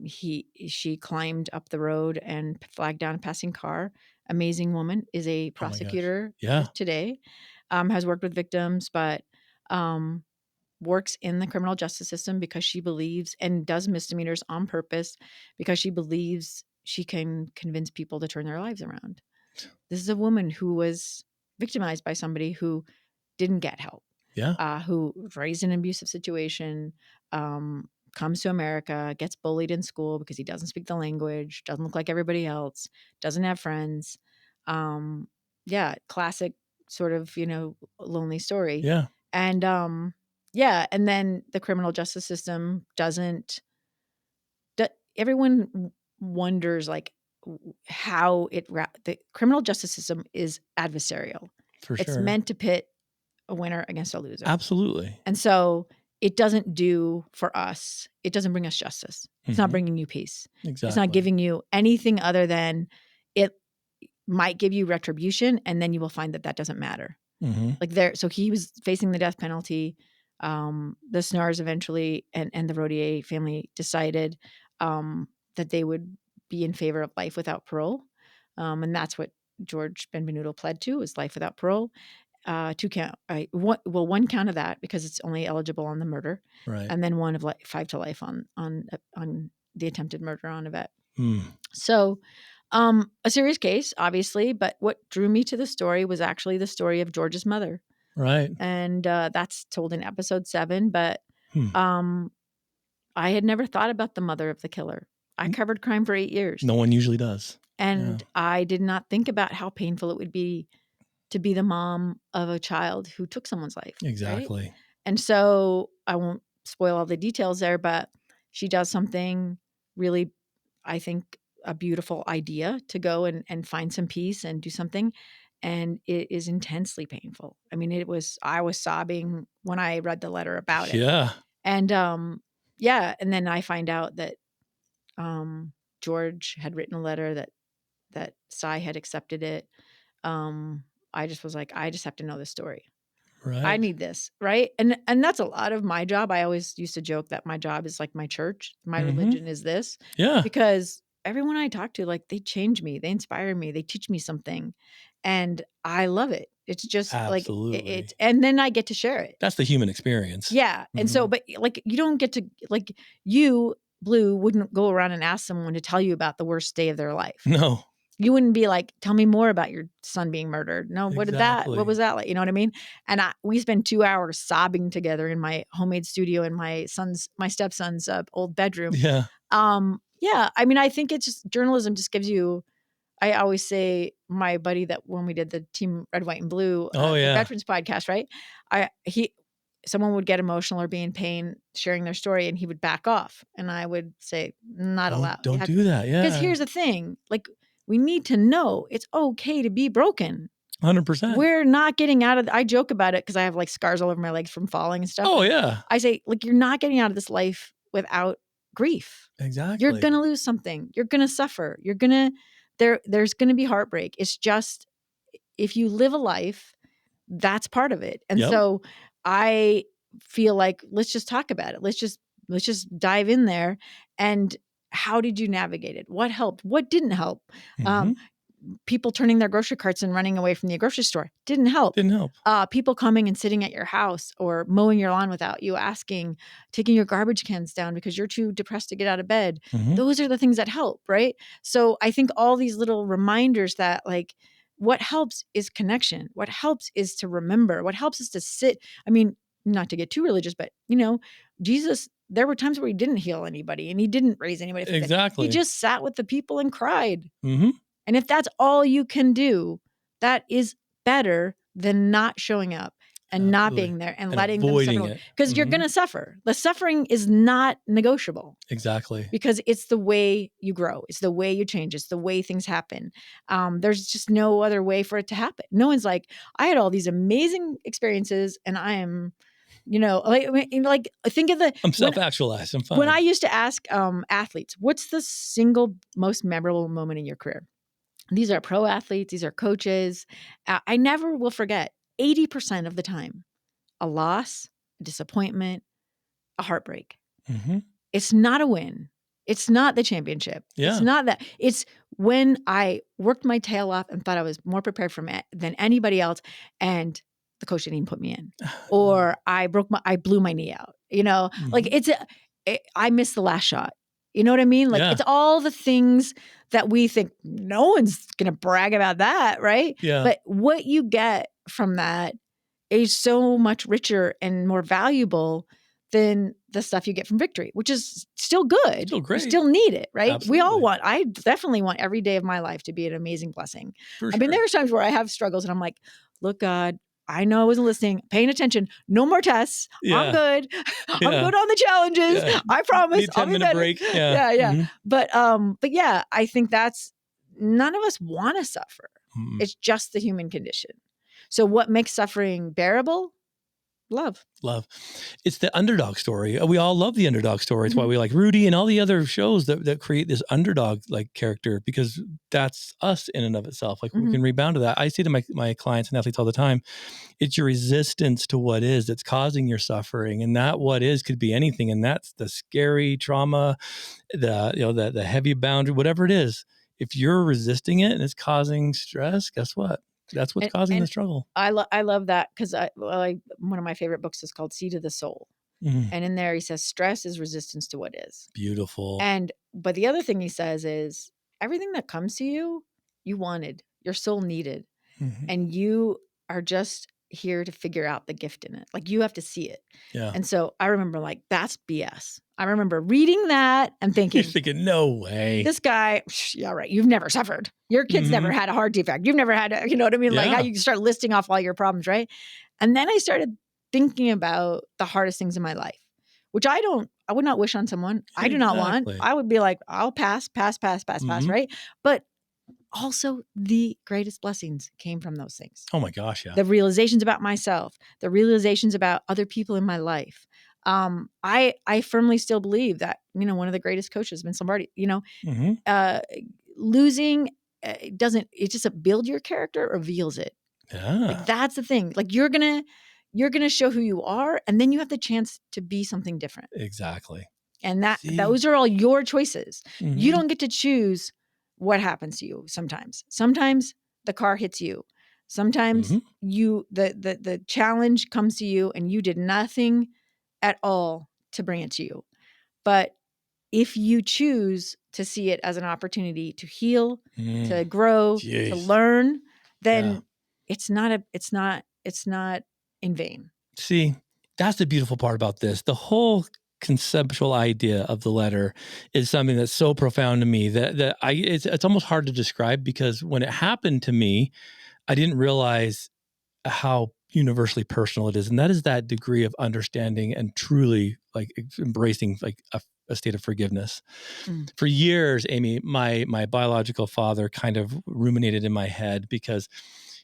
She climbed up the road and flagged down a passing car. Amazing woman, is a prosecutor today, has worked with victims, but works in the criminal justice system because she believes, and does misdemeanors on purpose because she believes she can convince people to turn their lives around. This is a woman who was victimized by somebody who didn't get help. Who was raised in an abusive situation, comes to America, gets bullied in school because he doesn't speak the language, doesn't look like everybody else, doesn't have friends. Classic sort of, lonely story. Yeah. And and then the criminal justice system everyone wonders like how the criminal justice system is adversarial. For It's sure. meant to pit a winner against a loser. Absolutely. And so it doesn't do for us, it doesn't bring us justice. It's not bringing you peace. Exactly. It's not giving you anything other than it might give you retribution, and then you will find that doesn't matter. So he was facing the death penalty. The Snars eventually and the Rodier family decided that they would be in favor of life without parole. And that's what George Benvenuto pled to, is life without parole. 2 count, one count of that because it's only eligible on the murder, right? And then 1 of 5 to life on the attempted murder on Yvette. So, a serious case, obviously, but what drew me to the story was actually the story of George's mother, right? And that's told in episode 7. But I had never thought about the mother of the killer. I covered crime for 8 years. No one usually does, and I did not think about how painful it would be to be the mom of a child who took someone's life. Exactly. Right? And so I won't spoil all the details there, but she does something really, I think, a beautiful idea to go and find some peace and do something. And it is intensely painful. I mean, I was sobbing when I read the letter about it. Yeah. And and then I find out that George had written a letter that Cy had accepted it. I just was like, I just have to know the story. Right. I need this, right? And that's a lot of my job. I always used to joke that my job is like my church. My religion is this, Yeah. because everyone I talk to, like, they change me, they inspire me, they teach me something, and I love it. It's just like Absolutely. it's, and then I get to share it. That's the human experience. Yeah, and so, but like, you don't get to, like, you, Blue, wouldn't go around and ask someone to tell you about the worst day of their life. No. You wouldn't be like, tell me more about your son being murdered. No, what Exactly. was that like? You know what I mean? And we spent 2 hours sobbing together in my homemade studio in my stepson's old bedroom. Yeah. Yeah. I mean, I think it's just, journalism just gives you, I always say, my buddy, that when we did the Team Red, White, and Blue, Oh, the yeah. Veterans podcast, right? Someone would get emotional or be in pain sharing their story, and he would back off. And I would say, not allowed. Don't do that. Yeah. Because here's the thing, like, we need to know it's okay to be broken. 100%. We're not getting out of, I joke about it because I have like scars all over my legs from falling and stuff. Oh, yeah. I say, like, you're not getting out of this life without grief. Exactly. You're going to lose something. You're going to suffer. You're going to, there's going to be heartbreak. It's just, if you live a life, that's part of it. And Yep. so I feel like, let's just talk about it. Let's just dive in there. And how did you navigate it? What helped? What didn't help? People turning their grocery carts and running away from the grocery store didn't help. Didn't help. People coming and sitting at your house or mowing your lawn without you asking, taking your garbage cans down because you're too depressed to get out of bed. Those are the things that help, right? So I think all these little reminders that, like, what helps is connection. What helps is to remember. What helps is to sit. I mean, not to get too religious, but, you know, Jesus, there were times where he didn't heal anybody and he didn't raise anybody from the dead. Exactly. He just sat with the people and cried. Mm-hmm. And if that's all you can do, that is better than not showing up and not being there and letting them suffer. Because you're going to suffer. The suffering is not negotiable. Exactly. Because it's the way you grow. It's the way you change. It's the way things happen. There's just no other way for it to happen. No one's like, I had all these amazing experiences and I am, you know, like think of the. I'm self-actualized. I'm fine. When I used to ask athletes, what's the single most memorable moment in your career? These are pro athletes. These are coaches. I never will forget 80% of the time, a loss, a disappointment, a heartbreak. It's not a win. It's not the championship. Yeah. It's not that. It's when I worked my tail off and thought I was more prepared than anybody else, and the coach didn't even put me in, or I blew my knee out. You know, like I missed the last shot. You know what I mean? Like it's all the things that we think no one's going to brag about that, right? Yeah. But what you get from that is so much richer and more valuable than the stuff you get from victory, which is still good. Still great. You still need it, right? Absolutely. I definitely want every day of my life to be an amazing blessing. For I mean, sure. there's times where I have struggles and I'm like, look, God, I know I wasn't listening, paying attention. No more tests. Yeah. I'm good. I'm good on the challenges. Yeah. I promise. Need 10 I'll be minute better. break. Yeah. Yeah. But yeah, I think that's, none of us want to suffer. It's just the human condition. So what makes suffering bearable? Love. It's the underdog story. We all love the underdog story. It's why we like Rudy and all the other shows that create this underdog like character, because that's us in and of itself. Like we can rebound to that. I say to my clients and athletes all the time, it's your resistance to what is that's causing your suffering. And that what is could be anything. And that's the scary trauma, the heavy boundary, whatever it is. If you're resisting it and it's causing stress, guess what? That's what's causing the struggle. I love that, because one of my favorite books is called Seed of the Soul. And in there he says, stress is resistance to what is. Beautiful. But the other thing he says is, everything that comes to you, you wanted, your soul needed. And you are just here to figure out the gift in it. Like, you have to see it. Yeah. And so I remember, like, that's BS. I remember reading that and thinking, you're thinking, no way. This guy, yeah, right. You've never suffered. Your kid's never had a heart defect. You've never had, you know what I mean? Like, how you start listing off all your problems, right? And then I started thinking about the hardest things in my life, which I would not wish on someone. I do not want. I would be like, I'll pass, right? But also, the greatest blessings came from those things. Oh my gosh, yeah. The realizations about myself, the realizations about other people in my life. I firmly still believe that, you know, one of the greatest coaches, Vince Lombardi, you know, losing it just build your character, reveals it. Yeah. Like, that's the thing. Like, you're gonna you're going to show who you are, and then you have the chance to be something different. Exactly. And See? those are all your choices. Mhm. You don't get to choose what happens to you sometimes. Sometimes the car hits you. Sometimes Mhm. the challenge comes to you and you did nothing at all to bring it to you. But if you choose to see it as an opportunity to heal, to grow, to Jeez. learn, then Yeah. it's not in vain. See, that's the beautiful part about this. The whole conceptual idea of the letter is something that's so profound to me that it's almost hard to describe, because when it happened to me, I didn't realize how universally personal it is. And that is that degree of understanding and truly like embracing like a state of forgiveness. Mm. For years, Amy, my biological father kind of ruminated in my head because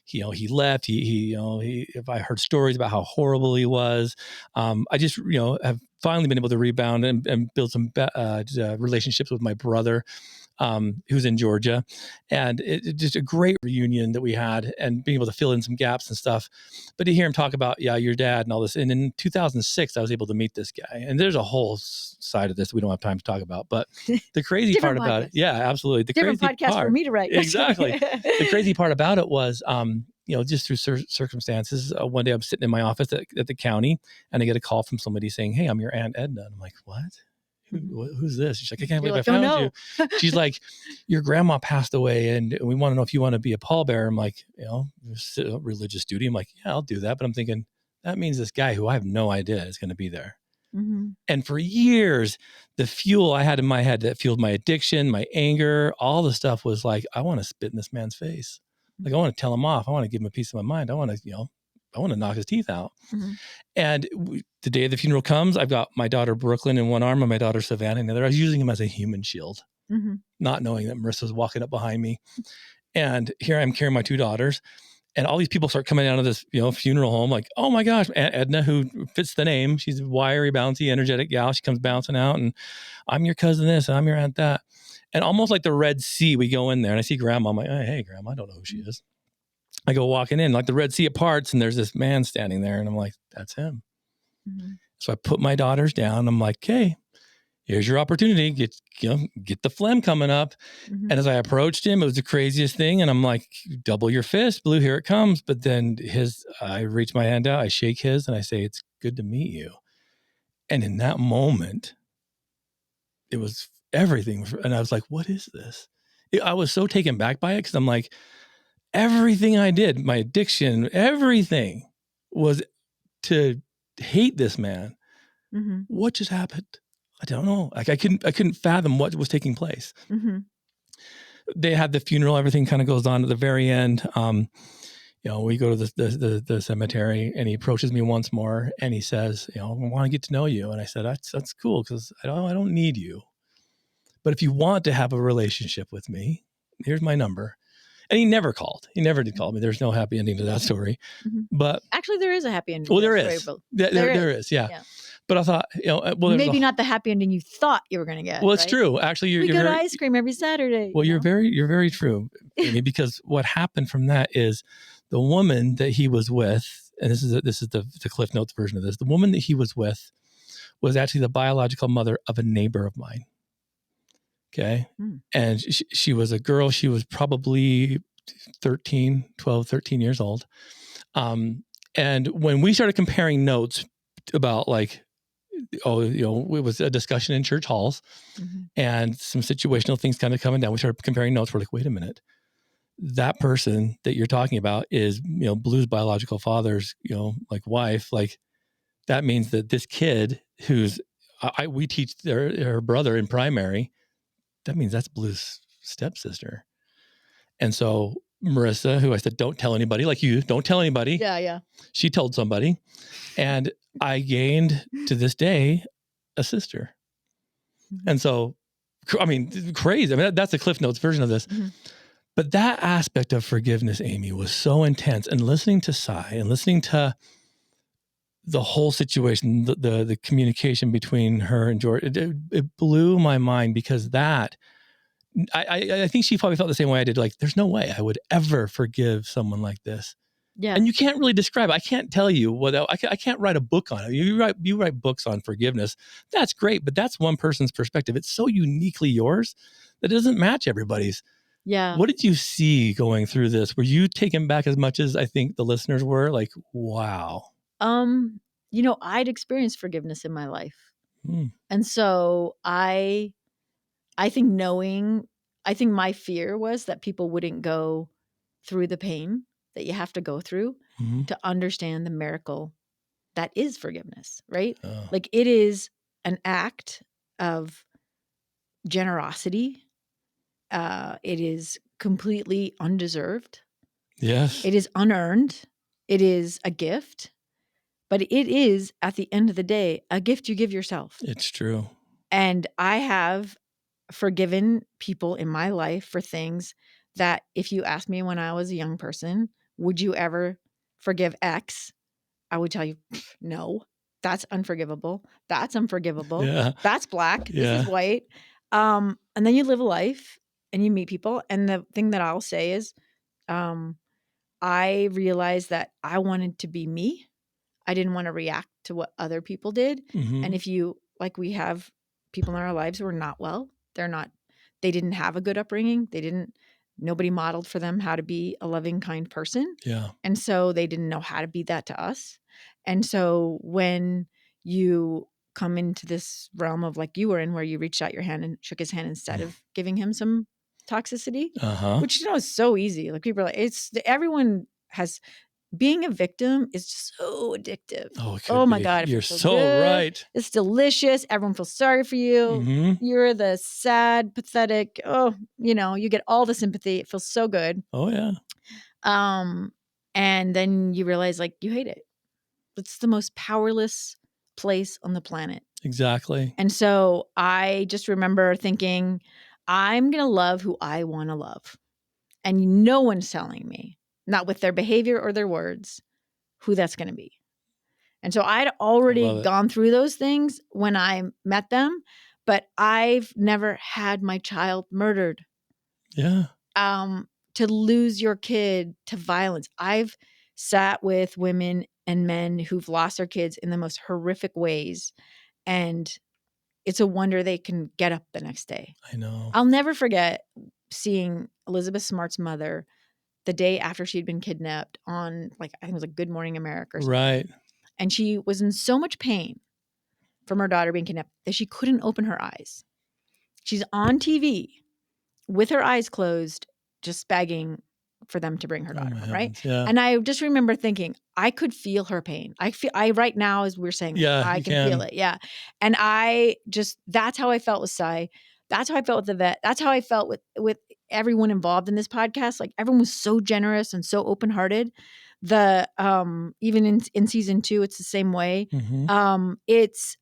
he left. If I heard stories about how horrible he was, I just have finally been able to rebound and build some relationships with my brother, who's in Georgia, and it just a great reunion that we had, and being able to fill in some gaps and stuff. But to hear him talk about your dad and all this, and in 2006, I was able to meet this guy, and there's a whole side of this we don't have time to talk about. But the crazy part about it, yeah, absolutely, the different crazy podcast part, for me to write. exactly. The crazy part about it was, just through circumstances, one day I'm sitting in my office at the county, and I get a call from somebody saying, "Hey, I'm your Aunt Edna." And I'm like, "What? Who's this?" She's like, "I can't believe I found you." She's like, "Your grandma passed away, and we want to know if you want to be a pallbearer." I'm like, religious duty. I'm like, "Yeah, I'll do that." But I'm thinking, that means this guy who I have no idea is going to be there. Mm-hmm. And for years, the fuel I had in my head that fueled my addiction, my anger, all the stuff was like, I want to spit in this man's face. Like, I want to tell him off. I want to give him a piece of my mind. I want to knock his teeth out. Mm-hmm. And the day of the funeral comes, I've got my daughter Brooklyn in one arm and my daughter Savannah in the other. I was using him as a human shield, not knowing that Marissa was walking up behind me. And here I'm carrying my two daughters, and all these people start coming out of this, funeral home. Like, oh my gosh, Aunt Edna, who fits the name. She's a wiry, bouncy, energetic gal. She comes bouncing out, and I'm your cousin this, and I'm your aunt that. And almost like the Red Sea, we go in there, and I see Grandma. I'm like, hey, Grandma, I don't know who she is. I go walking in, like the Red Sea it parts, and there's this man standing there, and I'm like, that's him. Mm-hmm. So I put my daughters down. I'm like, hey, here's your opportunity. Get the phlegm coming up. Mm-hmm. And as I approached him, it was the craziest thing. And I'm like, double your fist, Blue, here it comes. But then I reach my hand out, I shake his, and I say, it's good to meet you. And in that moment, it was everything. And I was like, what is this? I was so taken back by it, because I'm like, everything I did, my addiction, everything was to hate this man. Mm-hmm. What just happened? I don't know. Like I couldn't fathom what was taking place. Mm-hmm. They had the funeral. Everything kind of goes on at the very end. We go to the cemetery, and he approaches me once more, and he says, I want to get to know you. And I said, that's cool, because I don't need you. But if you want to have a relationship with me, here's my number. And he never called. He never did call me. There's no happy ending to that story. Mm-hmm. But actually, there is a happy ending. Well, there is. There is. Yeah. But I thought, maybe not the happy ending you thought you were going to get. Well, it's true. Actually, we go to ice cream every Saturday. Well, you're very true, Amy, because what happened from that is the woman that he was with, and this is the Cliff Notes version of this. The woman that he was with was actually the biological mother of a neighbor of mine. Okay. And she was a girl. She was probably 13 years old. And when we started comparing notes about like, it was a discussion in church halls, and some situational things kind of coming down. We started comparing notes. We're like, wait a minute. That person that you're talking about is, Blue's biological father's, like wife. Like that means that this kid we teach her brother in primary. That means that's Blue's stepsister. And so Marissa, who I said, don't tell anybody, like you, don't tell anybody. Yeah. She told somebody. And I gained, to this day, a sister. Mm-hmm. And so, crazy. That's the Cliff Notes version of this. Mm-hmm. But that aspect of forgiveness, Amy, was so intense. And listening to Sai and listening to the whole situation, the communication between her and George, it blew my mind, because I think she probably felt the same way I did. Like, there's no way I would ever forgive someone like this. Yeah. And you can't really describe it. I can't tell you what I can't write a book on it. You write books on forgiveness. That's great, but that's one person's perspective. It's so uniquely yours that it doesn't match everybody's. Yeah. What did you see going through this? Were you taken back as much as I think the listeners were? Like, wow. I'd experienced forgiveness in my life. Hmm. And so I think my fear was that people wouldn't go through the pain that you have to go through Mhm. to understand the miracle that is forgiveness, right? Oh. Like it is an act of generosity. It is completely undeserved. Yes. It is unearned. It is a gift, but it is at the end of the day, a gift you give yourself. It's true. And I have forgiven people in my life for things that if you asked me when I was a young person, would you ever forgive X? I would tell you, no, that's unforgivable. That's unforgivable. Yeah. That's black. This Yeah. is white. And then you live a life and you meet people. And the thing that I'll say is, I realized that I wanted to be me. I didn't want to react to what other people did. Mhm. And if you, like we have people in our lives who are not well, they didn't have a good upbringing. Nobody modeled for them how to be a loving, kind person. Yeah. And so they didn't know how to be that to us. And so when you come into this realm of like you were in, where you reached out your hand and shook his hand instead of giving him some toxicity, Uh-huh. which, is so easy. Like people are like, everyone has, being a victim is just so addictive. Oh, it could Oh my be. God. It You're feels so good. right. It's delicious. Everyone feels sorry for you. Mhm. You're the sad, pathetic. Oh, you get all the sympathy. It feels so good. Oh, yeah. And then you realize like you hate it. It's the most powerless place on the planet. Exactly. And so I just remember thinking, I'm going to love who I want to love. And no one's telling me, not with their behavior or their words, who that's going to be. And so I'd already gone through those things when I met them, but I've never had my child murdered. Yeah. To lose your kid to violence. I've sat with women and men who've lost their kids in the most horrific ways. And it's a wonder they can get up the next day. I know. I'll never forget seeing Elizabeth Smart's mother the day after she'd been kidnapped on, like, I think it was like Good Morning America or something. Right. And she was in so much pain from her daughter being kidnapped that she couldn't open her eyes. She's on TV with her eyes closed, just begging for them to bring her daughter home, right? Yeah. And I just remember thinking, I could feel her pain. I right now, as we're saying, Yeah, I you can feel it. Yeah. And that's how I felt with Sai. That's how I felt with the vet. That's how I felt with everyone involved in this podcast. Like everyone was so generous and so open-hearted. Even in season 2, it's the same way. Mhm. It's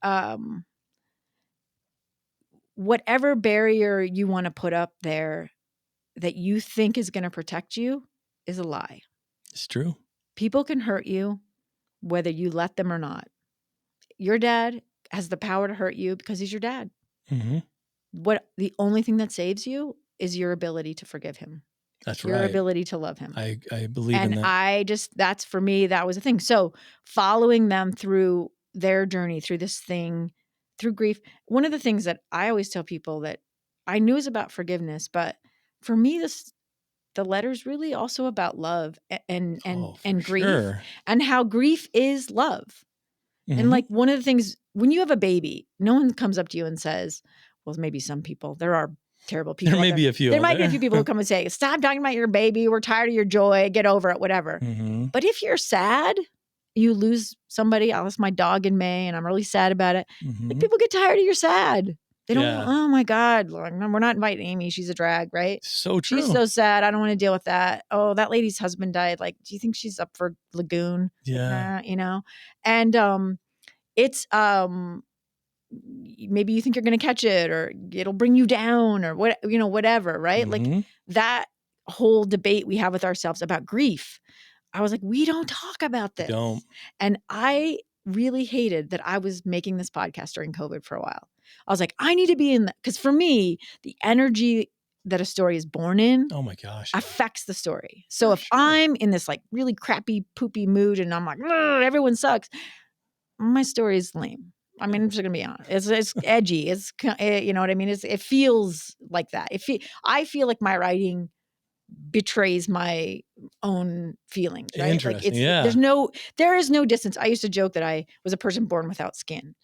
whatever barrier you want to put up there that you think is going to protect you is a lie. It's true. People can hurt you whether you let them or not. Your dad has the power to hurt you because he's your dad. Mhm. The only thing that saves you is your ability to forgive him. That's your right. ability to love him. I believe in that. And that's for me, that was a thing. So following them through their journey, through this thing, through grief. One of the things that I always tell people that I knew is about forgiveness, but for me, the letter's really also about love and grief, sure. and how grief is love. Mhm. And like one of the things, when you have a baby, no one comes up to you and says, well, maybe some people, there are terrible people. There may be a few. There might be a few people who come and say, stop talking about your baby. We're tired of your joy. Get over it, whatever. Mhm. But if you're sad, you lose somebody. I lost my dog in May and I'm really sad about it. Like Mhm. people get tired of your sad. They don't, Yeah. oh my God, we're not inviting Amy. She's a drag, right? So true. She's so sad. I don't want to deal with that. Oh, that lady's husband died. Like, do you think she's up for Lagoon? Yeah. And it's maybe you think you're going to catch it or it'll bring you down or whatever, right? Mhm. Like that whole debate we have with ourselves about grief. I was like, we don't talk about this. Don't. And I really hated that I was making this podcast during COVID for a while. I was like, I need to be in that. Because for me, the energy that a story is born in Oh my gosh. affects the story. So For if sure. I'm in this like really crappy, poopy mood and I'm like, "Ugh, everyone sucks," my story is lame. I mean, I'm just gonna be honest. It's edgy. You know what I mean. It feels like that. I feel like my writing betrays my own feelings, right? Like Interesting. Yeah. there is no distance. I used to joke that I was a person born without skin.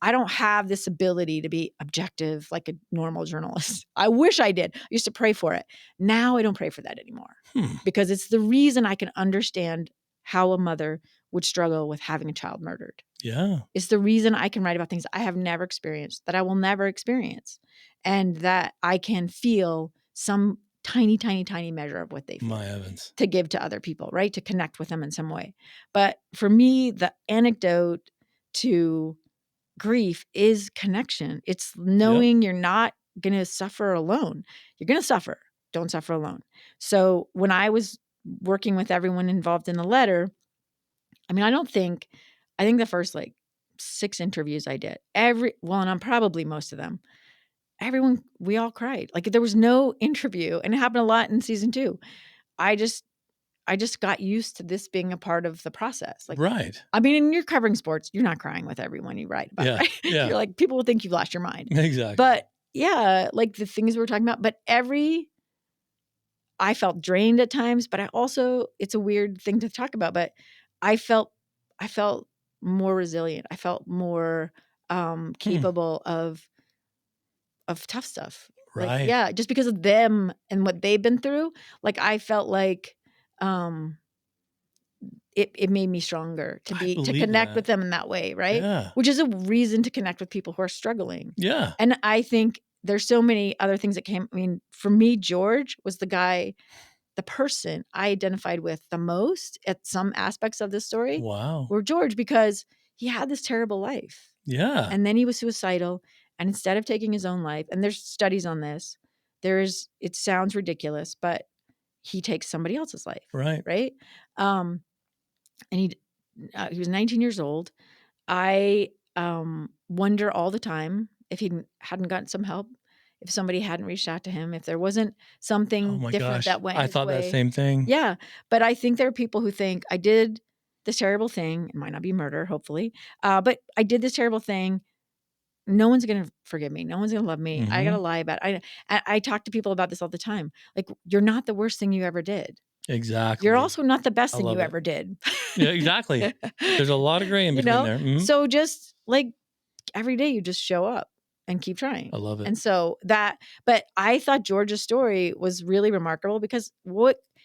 I don't have this ability to be objective like a normal journalist. I wish I did. I used to pray for it. Now I don't pray for that anymore because it's the reason I can understand how a mother would struggle with having a child murdered. Yeah. It's the reason I can write about things I have never experienced, that I will never experience, and that I can feel some tiny, tiny, tiny measure of what they feel My heavens. to give to other people, right? To connect with them in some way. But for me, the antidote to grief is connection. It's knowing you're not going to suffer alone. You're going to suffer. Don't suffer alone. So when I was working with everyone involved in the letter, I mean, I think the first like 6 interviews I did, and I'm probably most of them, we all cried. Like there was no interview, and it happened a lot in season 2. I just got used to this being a part of the process. Like, Right. I mean, you're covering sports, you're not crying with everyone you write about, Yeah. right? Yeah. You're like, people will think you've lost your mind. Exactly. But yeah, like the things we're talking about, but I felt drained at times, but it's a weird thing to talk about, but I felt more resilient. I felt more capable of tough stuff. Like, Right. yeah, just because of them and what they've been through, like I felt like it made me stronger to believe connect that. with them in that way, right? Yeah. Which is a reason to connect with people who are struggling. Yeah. And I think there's so many other things that came. I mean, for me, George was the person I identified with the most at some aspects of this story. Wow. Were George, because he had this terrible life. Yeah. And then he was suicidal. And instead of taking his own life, and there's studies on this, it sounds ridiculous, but he takes somebody else's life. Right. Right. And he was 19 years old. I wonder all the time if he hadn't gotten some help, if somebody hadn't reached out to him, if there wasn't something Oh my different gosh. that went I his thought way. that same thing. Yeah. But I think there are people who think I did this terrible thing. It might not be murder, hopefully. But I did this terrible thing. No one's going to forgive me. No one's going to love me. I got to lie about it. I talk to people about this all the time. Like, you're not the worst thing you ever did. Exactly. You're also not the best I thing love you it. ever did. Yeah, exactly. There's a lot of gray in between there. Mhm. So just like every day you just show up and keep trying. I love it. And so but I thought George's story was really remarkable because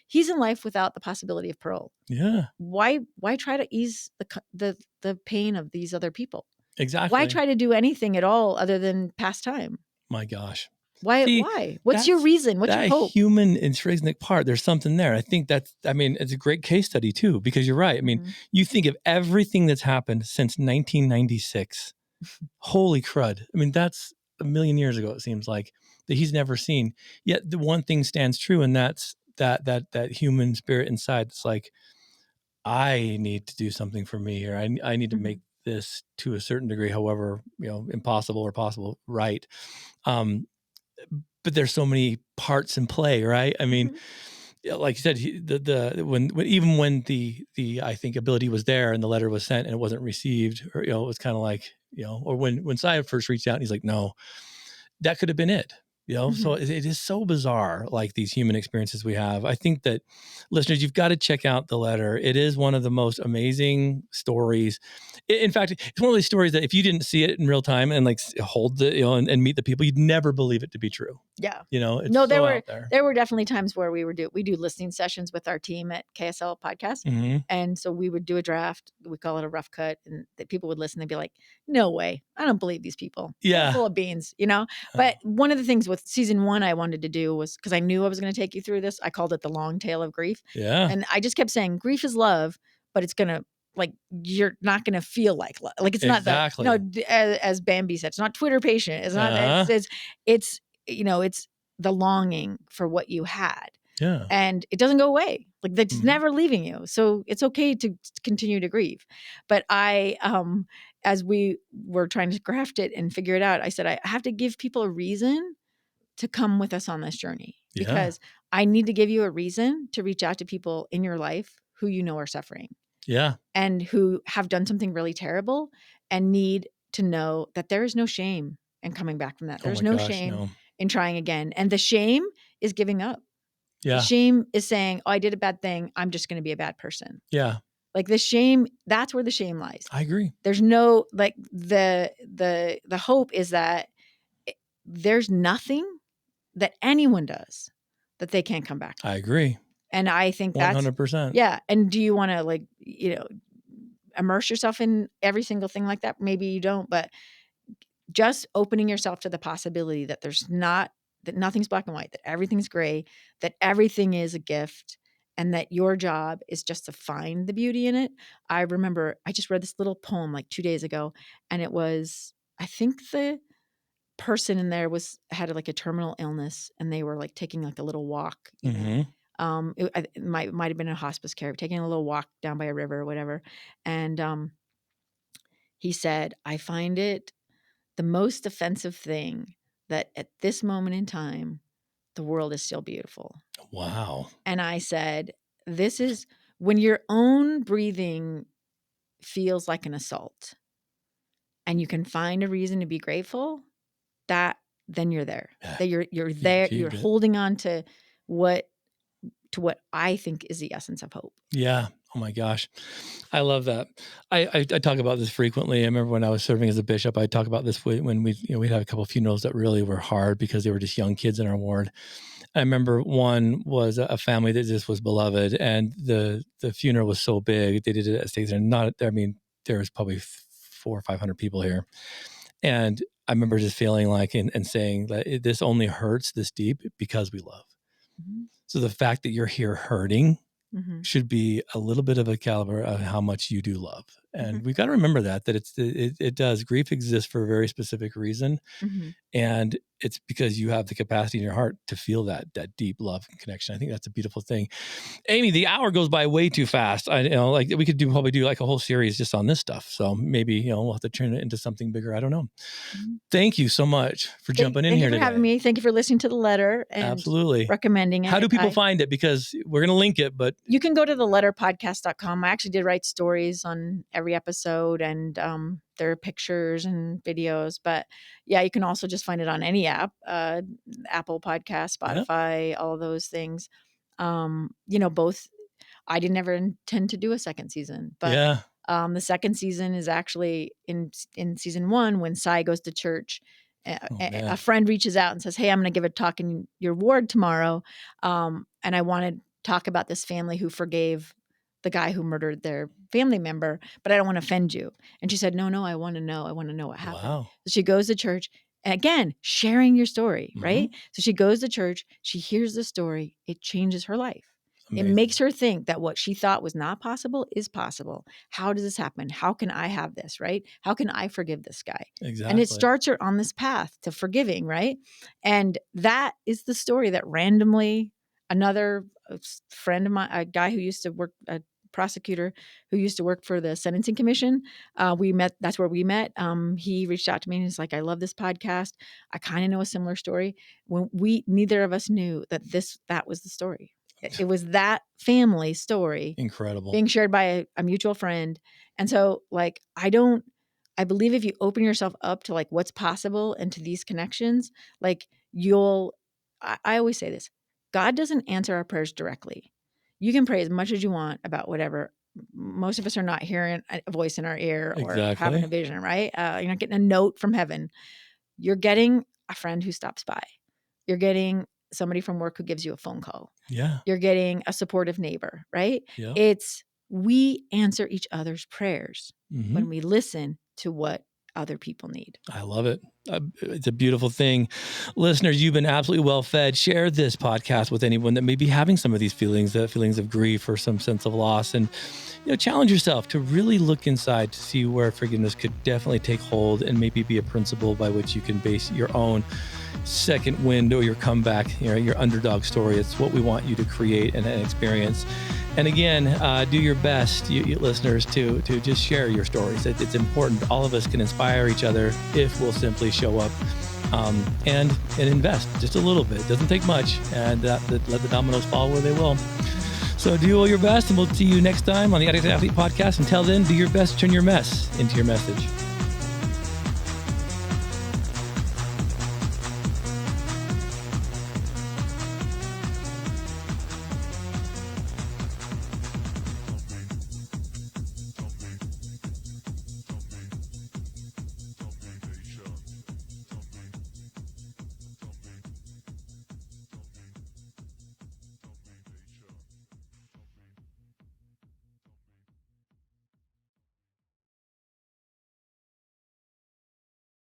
he's in life without the possibility of parole. Yeah. Why try to ease the pain of these other people? Exactly. Why try to do anything at all other than pass time? My gosh. Why? See, why? What's your reason? What's your that hope? human intrinsic part? There's something there. I think it's a great case study too, because you're right. I mean, you think of everything that's happened since 1996. Holy crud. I mean, that's a million years ago, it seems like, that he's never seen. Yet the one thing stands true, and that's that human spirit inside. It's like, I need to do something for me here. I need to make this to a certain degree, however, impossible or possible, right. But there's so many parts in play, right? I mean, like you said, when the I think ability was there and the letter was sent and it wasn't received, or it was kind of like, or when Simon first reached out and he's like, no, that could have been it. So it is so bizarre, like these human experiences we have. I think that listeners, you've got to check out the letter. It is one of the most amazing stories. In fact, it's one of these stories that if you didn't see it in real time and like hold the, and meet the people, you'd never believe it to be true. Yeah. It's so out there. There were definitely times where we do listening sessions with our team at KSL Podcast. Mm-hmm. And so we would do a draft. We call it a rough cut. And the people would listen. They'd be like, no way. I don't believe these people. Yeah. They're full of beans, But one of the things with season 1 I wanted to do was, because I knew I was going to take you through this, I called it the long tail of grief. Yeah. And I just kept saying, grief is love, but it's going to, like, you're not going to feel like love. Like, it's exactly. not as Bambi said, it's not Twitter patient. It's not, it's the longing for what you had. Yeah. And it doesn't go away. Like, that's never leaving you. So it's okay to continue to grieve. But I, as we were trying to craft it and figure it out, I said, I have to give people a reason to come with us on this journey Yeah. because I need to give you a reason to reach out to people in your life who you know are suffering Yeah. and who have done something really terrible and need to know that there is no shame in coming back from that. Oh There's my no gosh, shame no. in trying again. And the shame is giving up. The Yeah. shame is saying, oh, I did a bad thing. I'm just going to be a bad person. Yeah. Like the shame, that's where the shame lies. I agree. There's no, like the hope is that there's nothing that anyone does that they can't come back. I agree. And I think that's 100%. yeah. And do you want to like, immerse yourself in every single thing like that? Maybe you don't, but just opening yourself to the possibility that that nothing's black and white, that everything's gray, that everything is a gift, and that your job is just to find the beauty in it. I remember I just read this little poem like 2 days ago, and it was, I think the person in there had like a terminal illness, and they were like taking like a little walk, it might have been a hospice care, taking a little walk down by a river or whatever. And he said, I find it the most offensive thing that at this moment in time, the world is still beautiful. Wow. And I said, this is when your own breathing feels like an assault and you can find a reason to be grateful, then you're there. That you're there, you're holding on to what I think is the essence of hope. Yeah. Oh my gosh. I love that. I talk about this frequently. I remember when I was serving as a bishop, I talk about this when we'd had a couple of funerals that really were hard because they were just young kids in our ward. I remember one was a family that just was beloved, and the funeral was so big. They did it at stakes, and there was probably 400 or 500 people here. And I remember just feeling like and saying that this only hurts this deep because we love. Mm-hmm. So the fact that you're here hurting should be a little bit of a caliber of how much you do love. And we've got to remember that it does. Grief exists for a very specific reason. And it's because you have the capacity in your heart to feel that deep love and connection. I think that's a beautiful thing. Amy, the hour goes by way too fast. Like we could probably do like a whole series just on this stuff. So maybe, we'll have to turn it into something bigger. I don't know. Thank you so much for jumping in here today. Thank you for having me. Thank you for listening to the letter and absolutely recommending it. How do people find it? Because we're going to link it, but you can go to theletterpodcast.com. I actually did write stories on every episode, and there are pictures and videos, but yeah, you can also just find it on any app, Apple Podcast, Spotify, all of those things. Both, I didn't ever intend to do a second season, but the second season is actually in season 1 when Sai goes to church. A friend reaches out and says, hey, I'm going to give a talk in your ward tomorrow. And I want to talk about this family who forgave the guy who murdered their family member, but I don't want to offend you. And she said, no, I want to know. I want to know what happened. Wow. So she goes to church, and again, sharing your story, right? So she goes to church, she hears the story, it changes her life. Amazing. It makes her think that what she thought was not possible is possible. How does this happen? How can I have this, right? How can I forgive this guy? Exactly. And it starts her on this path to forgiving, right? And that is the story that randomly another friend of mine, a guy who used to work, a prosecutor who used to work for the Sentencing Commission, we met. That's where we met. He reached out to me and he's like, I love this podcast. I kind of know a similar story. When neither of us knew that was the story. It was that family story. Incredible. Being shared by a mutual friend. And so like, I believe if you open yourself up to like what's possible and to these connections, like I always say this, God doesn't answer our prayers directly. You can pray as much as you want about whatever. Most of us are not hearing a voice in our ear or having a vision, right? You're not getting a note from heaven. You're getting a friend who stops by. You're getting somebody from work who gives you a phone call. Yeah. You're getting a supportive neighbor, right? Yeah. We answer each other's prayers when we listen to what other people need. I love it. It's a beautiful thing. Listeners, you've been absolutely well fed. Share this podcast with anyone that may be having some of these feelings of grief or some sense of loss, and challenge yourself to really look inside to see where forgiveness could definitely take hold and maybe be a principle by which you can base your own second wind or your comeback, your underdog story. It's what we want you to create and experience. And again, do your best, you listeners, to just share your stories. It's important. All of us can inspire each other if we'll simply show up and invest just a little bit. It doesn't take much, and let the dominoes fall where they will. So do all your best, and we'll see you next time on the Addict Athlete podcast. Until then, do your best to turn your mess into your message.